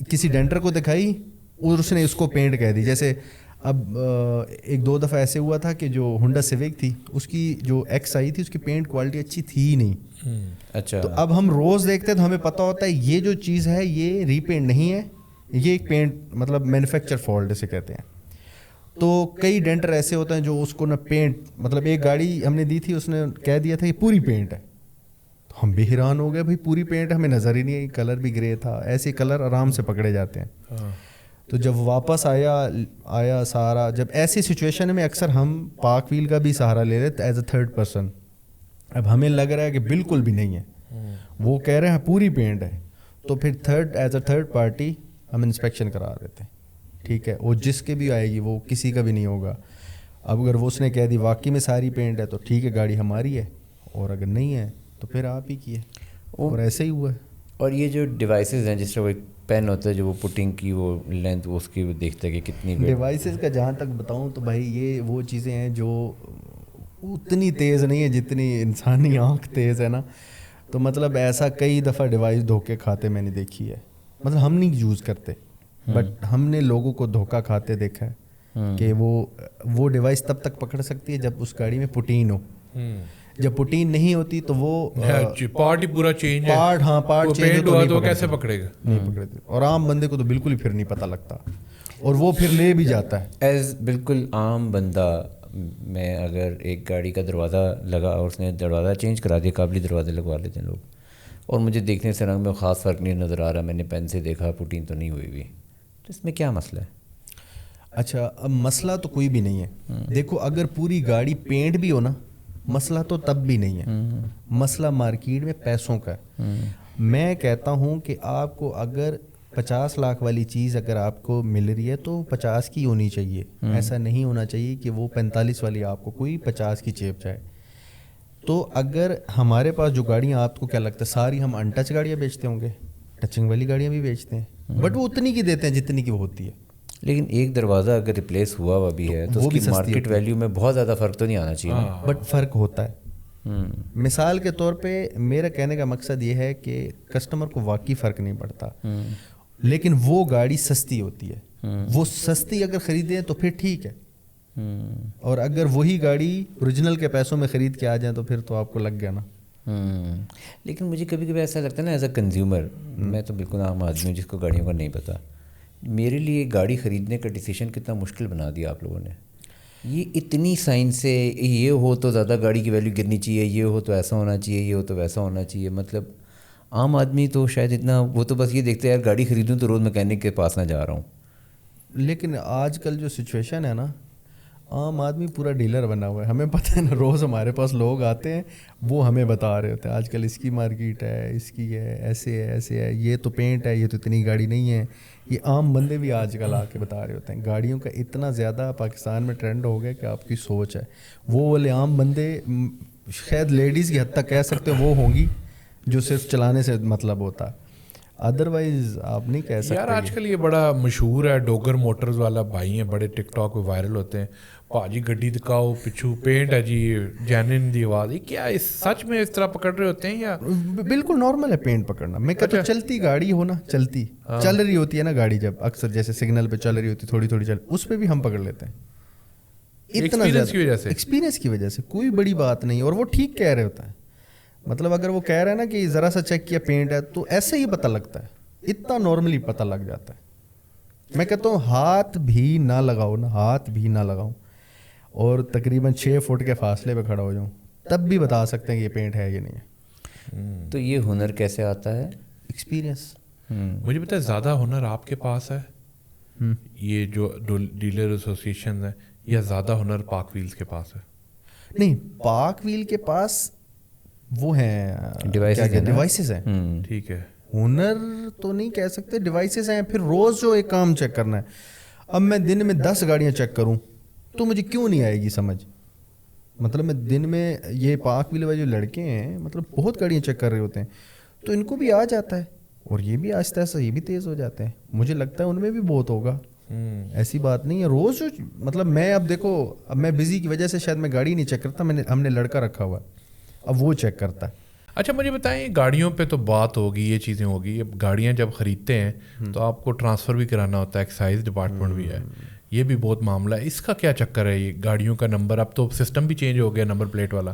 کسی ڈینٹر کو دکھائی اور اس نے اس کو پینٹ کہہ دی. جیسے اب 1-2 دفعہ ایسے ہوا تھا کہ جو ہونڈا سیوک تھی اس کی جو ایکس آئی تھی اس کی پینٹ کوالٹی اچھی تھی ہی نہیں. اچھا, تو اب ہم روز دیکھتے ہیں تو ہمیں پتہ ہوتا ہے یہ جو چیز ہے یہ ری پینٹ نہیں ہے, یہ ایک پینٹ مطلب مینوفیکچر فالٹ اسے کہتے ہیں. تو کئی ڈینٹر ایسے ہوتے ہیں جو اس کو نہ پینٹ, مطلب ایک گاڑی ہم نے دی تھی اس نے کہہ دیا تھا یہ پوری پینٹ ہے, تو ہم بھی حیران ہو گئے, بھائی پوری پینٹ ہمیں نظر ہی نہیں آئی, کلر بھی گرے تھا. ایسے کلر آرام سے پکڑے جاتے ہیں. تو جب واپس آیا سہارا, جب ایسی سچویشن میں اکثر ہم پاک ویل کا بھی سہارا لے لیتے ایز اے تھرڈ پرسن. اب ہمیں لگ رہا ہے کہ بالکل بھی نہیں ہے, وہ کہہ رہے ہیں پوری پینٹ ہے, تو پھر ایز اے تھرڈ پارٹی ہم انسپیکشن کرا دیتے ہیں, ٹھیک ہے, وہ جس کے بھی آئے گی وہ کسی کا بھی نہیں ہوگا. اب اگر وہ اس نے کہہ دی واقعی میں ساری پینٹ ہے تو ٹھیک ہے, گاڑی ہماری ہے, اور اگر نہیں ہے تو پھر آپ ہی کی ہے, اور ایسے ہی ہوا ہے. اور یہ جو ڈیوائسیز ہیں, جس طرح وہ ایک پین ہوتا ہے جو وہ پٹنگ کی وہ لینتھ اس کی وہ دیکھتا ہے کہ کتنی ڈیوائسیز کا جہاں تک بتاؤں تو بھائی یہ وہ چیزیں ہیں جو اتنی تیز نہیں ہے جتنی انسانی آنکھ تیز ہے نا. تو مطلب ایسا کئی دفعہ ڈیوائس دھوکے کھاتے میں نے دیکھی ہے. مطلب ہم نہیں یوز کرتے بٹ ہم نے لوگوں کو دھوکا کھاتے دیکھا ہے کہ وہ ڈیوائس تب تک پکڑ سکتی ہے جب اس گاڑی میں پوٹین ہو. جب پوٹین نہیں ہوتی تو وہ پارٹ ہی پورا چینج ہے, پارٹ چینج ہوا تو کیسے پکڑے گا, نہیں پکڑتے. اور عام بندے کو تو بالکل ہی پھر نہیں پتہ لگتا, اور وہ پھر لے بھی جاتا ہے. ایز بالکل عام بندہ میں اگر ایک گاڑی کا دروازہ لگا اور اس نے دروازہ چینج کرا دیا, قابلی دروازے لگوا لیتے ہیں لوگ, اور مجھے دیکھنے سے رنگ میں خاص فرق نہیں نظر آ رہا, میں نے پین سے دیکھا پوٹین تو نہیں ہوئی ہوئی, تو اس میں کیا مسئلہ ہے؟ اچھا, اب مسئلہ تو کوئی بھی نہیں ہے. دیکھو اگر پوری گاڑی پینٹ بھی ہو نا, مسئلہ تو تب بھی نہیں ہے. مسئلہ مارکیٹ میں پیسوں کا ہے. میں کہتا ہوں کہ آپ کو اگر 50 لاکھ والی چیز اگر آپ کو مل رہی ہے تو 50 کی ہونی چاہیے. ایسا نہیں ہونا چاہیے کہ وہ 45 والی آپ کو کوئی 50 کی چیپ جائے. تو اگر ہمارے پاس جو گاڑیاں, آپ کو کیا لگتا ہے ساری ہم ان ٹچ گاڑیاں بیچتے ہوں گے؟ ٹچنگ والی گاڑیاں بھی بیچتے ہیں, بٹ وہ اتنی کی دیتے ہیں جتنی کی وہ ہوتی ہے. لیکن ایک دروازہ اگر ریپلیس ہوا ہوا بھی ہے تو اس کی مارکیٹ ویلیو میں بہت زیادہ فرق تو نہیں آنا چاہیے, بٹ فرق ہوتا ہے. مثال کے طور پہ میرا کہنے کا مقصد یہ ہے کہ کسٹمر کو واقعی فرق نہیں پڑتا, لیکن وہ گاڑی سستی ہوتی ہے. وہ سستی اگر خریدیں تو پھر ٹھیک ہے, اور اگر وہی گاڑی اوریجنل کے پیسوں میں خرید کے آ جائیں تو پھر تو آپ کو لگ گیا نا. لیکن مجھے کبھی کبھی ایسا لگتا ہے نا, ایز اے کنزیومر, میں تو بالکل عام آدمی ہوں جس کو گاڑیوں کا نہیں پتا, میرے لیے گاڑی خریدنے کا ڈیسیشن کتنا مشکل بنا دیا آپ لوگوں نے. یہ اتنی سائنس سے, یہ ہو تو زیادہ گاڑی کی ویلیو گرنی چاہیے, یہ ہو تو ایسا ہونا چاہیے, یہ ہو تو ویسا ہونا چاہیے. مطلب عام آدمی تو شاید اتنا, وہ تو بس یہ دیکھتے ہیں یار گاڑی خریدوں تو روز میکینک کے پاس نہ جا رہا ہوں. لیکن آج کل جو سچویشن ہے نا, عام آدمی پورا ڈیلر بنا ہوا ہے. ہمیں پتہ ہے نا, روز ہمارے پاس لوگ آتے ہیں, وہ ہمیں بتا رہے ہوتے ہیں آج کل اس کی مارکیٹ ہے, اس کی ہے, ایسے ہے, ایسے ہے, یہ تو پینٹ ہے, یہ تو اتنی گاڑی نہیں ہے. یہ عام بندے بھی آج کل آ کے بتا رہے ہوتے ہیں. گاڑیوں کا اتنا زیادہ پاکستان میں ٹرینڈ ہو گیا کہ آپ کی سوچ ہے, وہ والے عام بندے شاید لیڈیز کی حد تک کہہ سکتے وہ ہوں گی جو صرف چلانے سے مطلب ہوتا ہے, ادروائز آپ نہیں کہہ سکتے. یار آج کل یہ بڑا مشہور ہے, ڈوگر موٹرز والا بھائی ہیں, بڑے ٹک ٹاک پہ وائرل ہوتے ہیں, پاجی گڈی دکھاؤ پچھو پینٹ ہے جی, جینن دی آواز. یہ کیا سچ میں اس طرح پکڑ رہے ہوتے ہیں یا بالکل نارمل ہے پینٹ پکڑنا؟ میں کہتا ہوں چلتی گاڑی ہو نا, چل رہی ہوتی ہے نا گاڑی, جب اکثر جیسے سگنل پہ چل رہی ہوتی تھوڑی تھوڑی اس پہ بھی ہم پکڑ لیتے ہیں. اتنا ایکسپیرینس کی وجہ سے, کوئی بڑی بات نہیں. اور وہ ٹھیک کہہ رہے ہوتا ہے, مطلب اگر وہ کہہ رہے ہیں نا کہ ذرا سا چیک کیا پینٹ ہے تو ایسے ہی پتہ لگتا ہے, اتنا نارملی پتہ لگ جاتا ہے. میں کہتا ہوں ہاتھ بھی نہ لگاؤ نا, ہاتھ بھی نہ لگاؤں, اور تقریباً 6 فٹ کے فاصلے پہ کھڑا ہو جاؤں, تب بھی بتا سکتے ہیں کہ یہ پینٹ ہے یا نہیں ہے. تو یہ ہنر کیسے آتا ہے؟ ایکسپیرینس. مجھے پتا ہے زیادہ ہنر آپ کے پاس ہے, یہ جو ڈیلر ایسوسیشن ہے, یا زیادہ ہنر پاک ویلز کے پاس ہے؟ نہیں, پاک ویل کے پاس وہ ہیں ڈیوائسز ہیں. ٹھیک ہے, ہنر تو نہیں کہہ سکتے, ڈیوائسز ہیں. پھر روز جو ایک کام چیک کرنا ہے, اب میں دن میں 10 گاڑیاں چیک کروں تو مجھے کیوں نہیں آئے گی سمجھ. مطلب میں دن میں, یہ پاک ویل والے جو لڑکے ہیں مطلب بہت گاڑیاں چیک کر رہے ہوتے ہیں, تو ان کو بھی آ جاتا ہے, اور یہ بھی آہستہ آہستہ یہ بھی تیز ہو جاتے ہیں. مجھے لگتا ہے ان میں بھی بہت ہوگا, ایسی بات نہیں ہے. روز مطلب میں, اب دیکھو, اب میں بزی کی وجہ سے شاید میں گاڑی نہیں چیک کرتا, ہم نے لڑکا رکھا ہوا ہے, اب وہ چیک کرتا ہے. اچھا مجھے بتائیں, گاڑیوں پہ تو بات ہوگی, یہ چیزیں ہوگی. اب گاڑیاں جب خریدتے ہیں تو آپ کو ٹرانسفر بھی کرانا ہوتا ہے, ایکسائز ڈپارٹمنٹ بھی ہے, یہ بھی بہت معاملہ ہے. اس کا کیا چکر ہے, یہ گاڑیوں کا نمبر, اب تو سسٹم بھی چینج ہو گیا نمبر پلیٹ والا.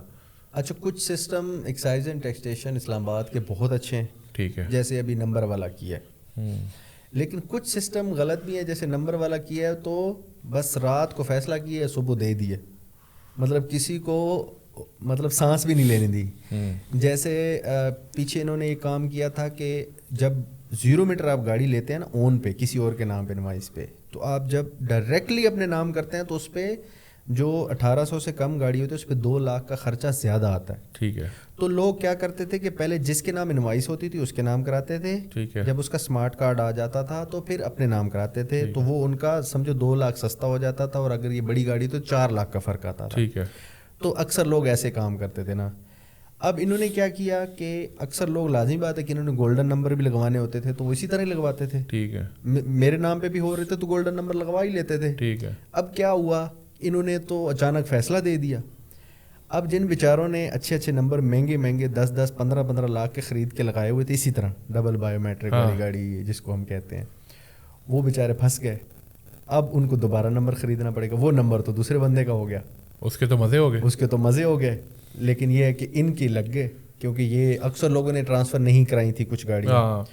اچھا, کچھ سسٹم ایکسائز اینڈ ٹیکسیشن اسلام آباد کے بہت اچھے ہیں, ٹھیک ہے, جیسے ابھی نمبر والا کیا ہے. لیکن کچھ سسٹم غلط بھی ہے, جیسے نمبر والا کیا ہے تو بس رات کو فیصلہ کیا ہے, صبح دے دیے, مطلب کسی کو مطلب سانس بھی نہیں لینے دی. جیسے پیچھے انہوں نے ایک کام کیا تھا کہ جب 0 میٹر آپ گاڑی لیتے ہیں نا اون پہ کسی اور کے نام پہ انوائس پہ, تو آپ جب ڈائریکٹلی اپنے نام کرتے ہیں تو اس پہ جو 1800 سے کم گاڑی ہوتی ہے اس پہ 2 لاکھ کا خرچہ زیادہ آتا ہے. ٹھیک ہے. تو لوگ کیا کرتے تھے کہ پہلے جس کے نام انوائس ہوتی تھی اس کے نام کراتے تھے, ٹھیک ہے. جب اس کا اسمارٹ کارڈ آ جاتا تھا تو پھر اپنے نام کراتے تھے, تو وہ ان کا سمجھو 2 لاکھ سستا ہو جاتا تھا, اور اگر یہ بڑی گاڑی تو 4 لاکھ کا فرق آتا تھا. ٹھیک ہے. تو اکثر لوگ ایسے کام کرتے تھے نا. اب انہوں نے کیا کیا کہ اکثر لوگ, لازمی بات ہے کہ انہوں نے گولڈن نمبر بھی لگوانے ہوتے تھے تو وہ اسی طرح ہی لگواتے تھے. ٹھیک ہے. میرے نام پہ بھی ہو رہے تھے تو گولڈن نمبر لگوا ہی لیتے تھے. ٹھیک ہے. اب کیا ہوا, انہوں نے تو اچانک فیصلہ دے دیا. اب جن بیچاروں نے اچھے اچھے نمبر مہنگے مہنگے 10 15 لاکھ کے خرید کے لگائے ہوئے تھے اسی طرح ڈبل بایو میٹرک والی گاڑی جس کو ہم کہتے ہیں, وہ بیچارے پھنس گئے. اب ان کو دوبارہ نمبر خریدنا پڑے گا, وہ نمبر تو دوسرے بندے کا ہو گیا, اس کے تو مزے ہو گئے. اس کے تو مزے ہو گئے, لیکن یہ ہے کہ ان کی لگ گئے, کیونکہ یہ اکثر لوگوں نے ٹرانسفر نہیں کرائی تھی کچھ گاڑیاں,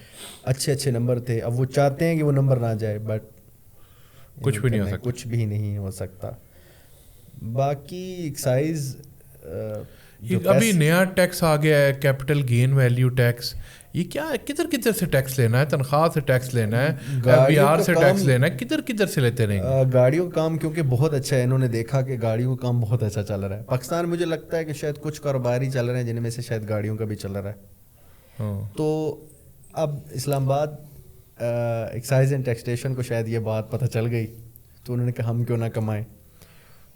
اچھے اچھے نمبر تھے. اب وہ چاہتے ہیں کہ وہ نمبر نہ جائے, بٹ کچھ بھی نہیں ہو سکتا. کچھ بھی نہیں ہو سکتا. باقی ایکسائز ابھی نیا ٹیکس آ گیا ہے, کیپٹل گین ویلیو ٹیکس. یہ کیا ہے, کدھر کدھر سے ٹیکس لینا ہے؟ تنخواہ سے ٹیکس لینا ہے, BR سے ٹیکس لینا ہے, کدھر کدھر سے لیتے رہیں گے؟ گاڑیوں کا کام کیونکہ بہت اچھا ہے, انہوں نے دیکھا کہ گاڑیوں کا کام بہت اچھا چل رہا ہے پاکستان. مجھے لگتا ہے کہ شاید کچھ کاروبار ہی چل رہے ہیں جن میں سے شاید گاڑیوں کا بھی چل رہا ہے. تو اب اسلام آباد ایکسائز اینڈ ٹیکسیشن کو شاید یہ بات پتہ چل گئی, تو انہوں نے کہا ہم کیوں نہ کمائیں.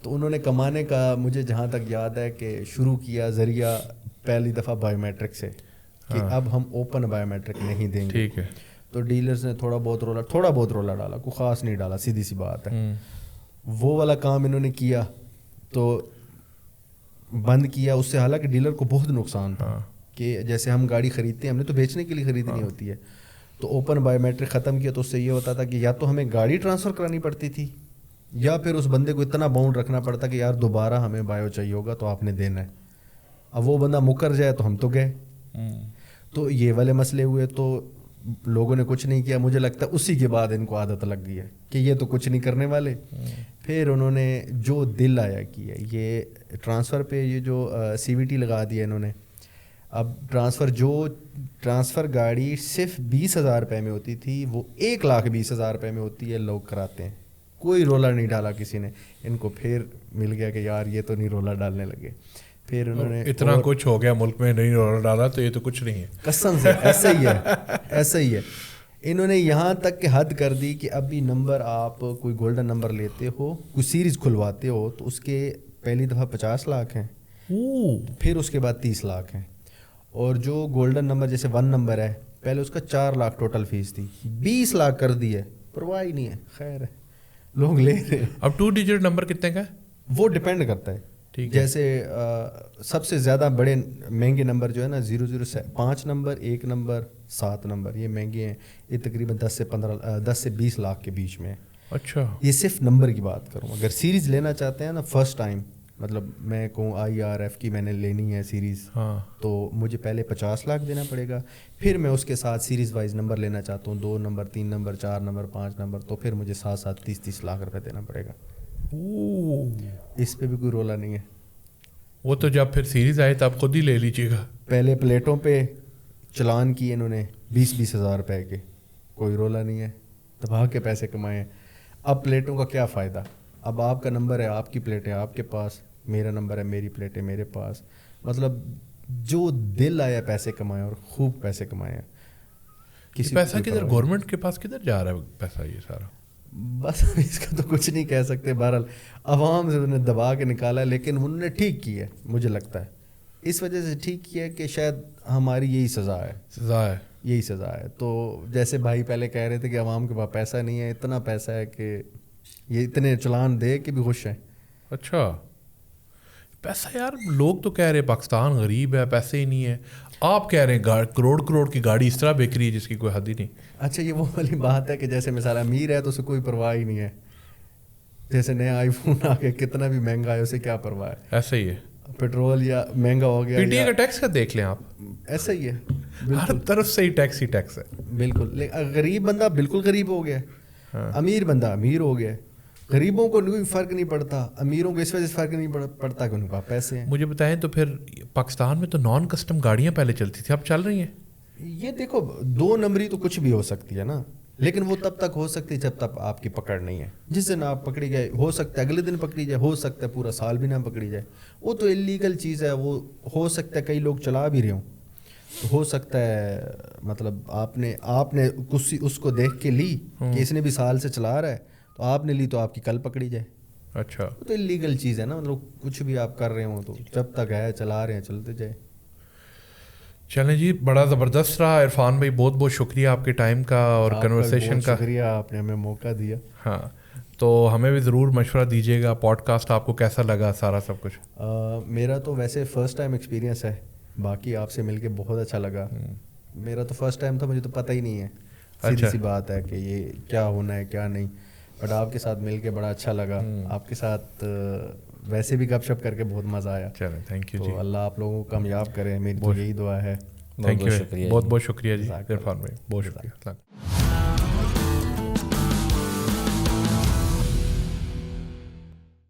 تو انہوں نے کمانے کا, مجھے جہاں تک یاد ہے کہ شروع کیا ذریعہ پہلی دفعہ بایو میٹرک سے, کہ اب ہم اوپن بایو میٹرک نہیں دیں گے. ٹھیک ہے. تو ڈیلرز نے تھوڑا بہت رولا ڈالا, کوئی خاص نہیں ڈالا, سیدھی سی بات ہے. وہ والا کام انہوں نے کیا تو بند کیا. اس سے حالانکہ ڈیلر کو بہت نقصان تھا, کہ جیسے ہم گاڑی خریدتے ہیں, ہم نے تو بیچنے کے لیے خریدنی ہوتی ہے, تو اوپن بایو میٹرک ختم کیا تو اس سے یہ ہوتا تھا کہ یا تو ہمیں گاڑی ٹرانسفر کرانی پڑتی تھی, یا پھر اس بندے کو اتنا باؤنڈ رکھنا پڑتا کہ یار دوبارہ ہمیں بایو چاہیے ہوگا تو آپ نے دینا ہے. اب وہ بندہ مکر جائے تو ہم تو گئے. تو یہ والے مسئلے ہوئے, تو لوگوں نے کچھ نہیں کیا. مجھے لگتا ہے اسی کے بعد ان کو عادت لگ گئی ہے کہ یہ تو کچھ نہیں کرنے والے. پھر انہوں نے جو دل آیا کیا, یہ ٹرانسفر پہ یہ جو CVT لگا دیا انہوں نے. اب ٹرانسفر گاڑی صرف 20,000 روپے میں ہوتی تھی, وہ 1,20,000 روپے میں ہوتی ہے. لوگ کراتے ہیں, کوئی رولا نہیں ڈالا کسی نے. ان کو پھر مل گیا کہ یار یہ تو نہیں رولا ڈالنے لگے. پھر انہوں نے اتنا کچھ ہو گیا ملک میں, نہیں رولا ڈالا تو یہ تو کچھ نہیں ہے. قسم سے ایسا ہی ہے. انہوں نے یہاں تک کہ حد کر دی کہ ابھی نمبر, آپ کوئی گولڈن نمبر لیتے ہو, کوئی سیریز کھلواتے ہو, تو اس کے پہلی دفعہ 50 لاکھ ہیں, پھر اس کے بعد 30 لاکھ ہیں. اور جو گولڈن نمبر جیسے 1 نمبر ہے, پہلے اس کا 4 لاکھ ٹوٹل فیس تھی, 20 لاکھ کر دی ہے. پرواہ ہی نہیں ہے, خیر ہے, لوگ لے رہے ہیں. اب 2 ڈیجٹ نمبر کتنے کا ہے؟ وہ ڈپینڈ کرتا ہے. جیسے سب سے زیادہ بڑے مہنگے نمبر جو ہے نا 005 نمبر, 1 نمبر, 7 نمبر, یہ مہنگے ہیں. یہ تقریباً 10 سے 20 لاکھ کے بیچ میں. اچھا, یہ صرف نمبر کی بات کروں. اگر سیریز لینا چاہتے ہیں نا فرسٹ ٹائم, مطلب میں کہوں IRF کی میں نے لینی ہے سیریز, تو مجھے پہلے 50 لاکھ دینا پڑے گا. پھر میں اس کے ساتھ سیریز وائز نمبر لینا چاہتا ہوں, 2 نمبر, 3 نمبر, 4 نمبر, 5 نمبر, تو پھر مجھے 30 لاکھ روپے دینا پڑے گا. اس پہ بھی کوئی رولا نہیں ہے. وہ تو جب پھر سیریز آئے تو آپ خود ہی لے لیجیے گا. پہلے پلیٹوں پہ چلان کیے انہوں نے 20,000 روپے کے, کوئی رولا نہیں ہے, دبا کے پیسے کمائے. اب پلیٹوں کا کیا فائدہ؟ اب آپ کا نمبر ہے, آپ کی پلیٹ ہے آپ کے پاس, میرا نمبر ہے, میری پلیٹ ہے میرے پاس. مطلب جو دل آیا پیسے کمائے, اور خوب پیسے کمائے. پیسہ کدھر, گورنمنٹ کے پاس کدھر جا رہا ہے پیسہ یہ سارا؟ بس اس کا تو کچھ نہیں کہہ سکتے. بہرحال عوام سے انہوں نے دبا کے نکالا, لیکن انہوں نے ٹھیک کی ہے. مجھے لگتا ہے اس وجہ سے ٹھیک کیا ہے کہ شاید ہماری یہی سزا ہے. یہی سزا ہے. تو جیسے بھائی پہلے کہہ رہے تھے کہ عوام کے پاس پیسہ نہیں ہے, اتنا پیسہ ہے کہ یہ اتنے چلان دے کے بھی خوش ہیں. اچھا پیسہ, یار لوگ تو کہہ رہے پاکستان غریب ہے, پیسے ہی نہیں ہے. آپ کہہ رہے ہیں کروڑ کی گاڑی اس طرح بک رہی ہے جس کی کوئی حد ہی نہیں. اچھا یہ وہ والی بات ہے کہ جیسے مثال امیر ہے تو اسے کوئی پرواہ ہی نہیں ہے. جیسے نیا آئی فون آ کے کتنا بھی مہنگا ہے اسے کیا پرواہ ہے. ایسا ہی ہے. پیٹرول یا مہنگا ہو گیا, PTA کا ٹیکس کا دیکھ لیں آپ, ایسا ہی ہے. ہر طرف سے ہی ٹیکس ہے. بالکل. غریب بندہ بالکل غریب ہو گیا, امیر بندہ امیر ہو گیا. غریبوں کو کوئی فرق نہیں پڑتا, امیروں کو اس وجہ سے فرق نہیں پڑتا کہ ان کے پاس پیسے ہیں. مجھے بتائیں تو پھر پاکستان میں تو نان کسٹم گاڑیاں پہلے چلتی تھی, اب چل رہی ہیں؟ یہ دیکھو 2 نمبری تو کچھ بھی ہو سکتی ہے نا, لیکن وہ تب تک ہو سکتی ہے جب تک آپ کی پکڑ نہیں ہے. جس دن آپ پکڑی گئے, ہو سکتا ہے اگلے دن پکڑی جائے, ہو سکتا ہے پورا سال بھی نہ پکڑی جائے, وہ تو انلیگل چیز ہے. وہ ہو سکتا ہے کئی لوگ چلا بھی رہے ہوں, تو ہو سکتا ہے مطلب آپ نے اس کو دیکھ کے لی کہ اس نے بھی سال سے چلا رہا ہے, تو آپ نے لی تو آپ کی کل پکڑی جائے. اچھا, وہ تو انلیگل چیز ہے نا, مطلب کچھ بھی آپ کر رہے ہوں تو جب تک ہے چلا رہے ہیں چلتے جائے. چلیں جی, بڑا زبردست رہا عرفان بھائی, بہت بہت شکریہ آپ کے ٹائم کا اور کنورسیشن کا. شکریہ, آپ نے ہمیں موقع دیا. ہاں, تو ہمیں بھی ضرور مشورہ دیجیے گا. پوڈ کاسٹ آپ کو کیسا لگا سارا سب کچھ؟ میرا تو ویسے فرسٹ ٹائم ایکسپیرینس ہے, باقی آپ سے مل کے بہت اچھا لگا. میرا تو فرسٹ ٹائم تھا, مجھے تو پتہ ہی نہیں ہے, سیدھی سی بات ہے کہ یہ کیا ہونا ہے کیا نہیں, بٹ آپ کے ساتھ مل کے بڑا اچھا لگا. آپ کے ساتھ ویسے بھی گپ شپ کر کے بہت مزہ آیا. چلیں, تھینک یو جی. تو اللہ آپ لوگوں کو کامیاب کرے, میری تو یہی دعا ہے. تھینک یو, بہت بہت شکریہ جی عرفان بھائی, بہت شکریہ.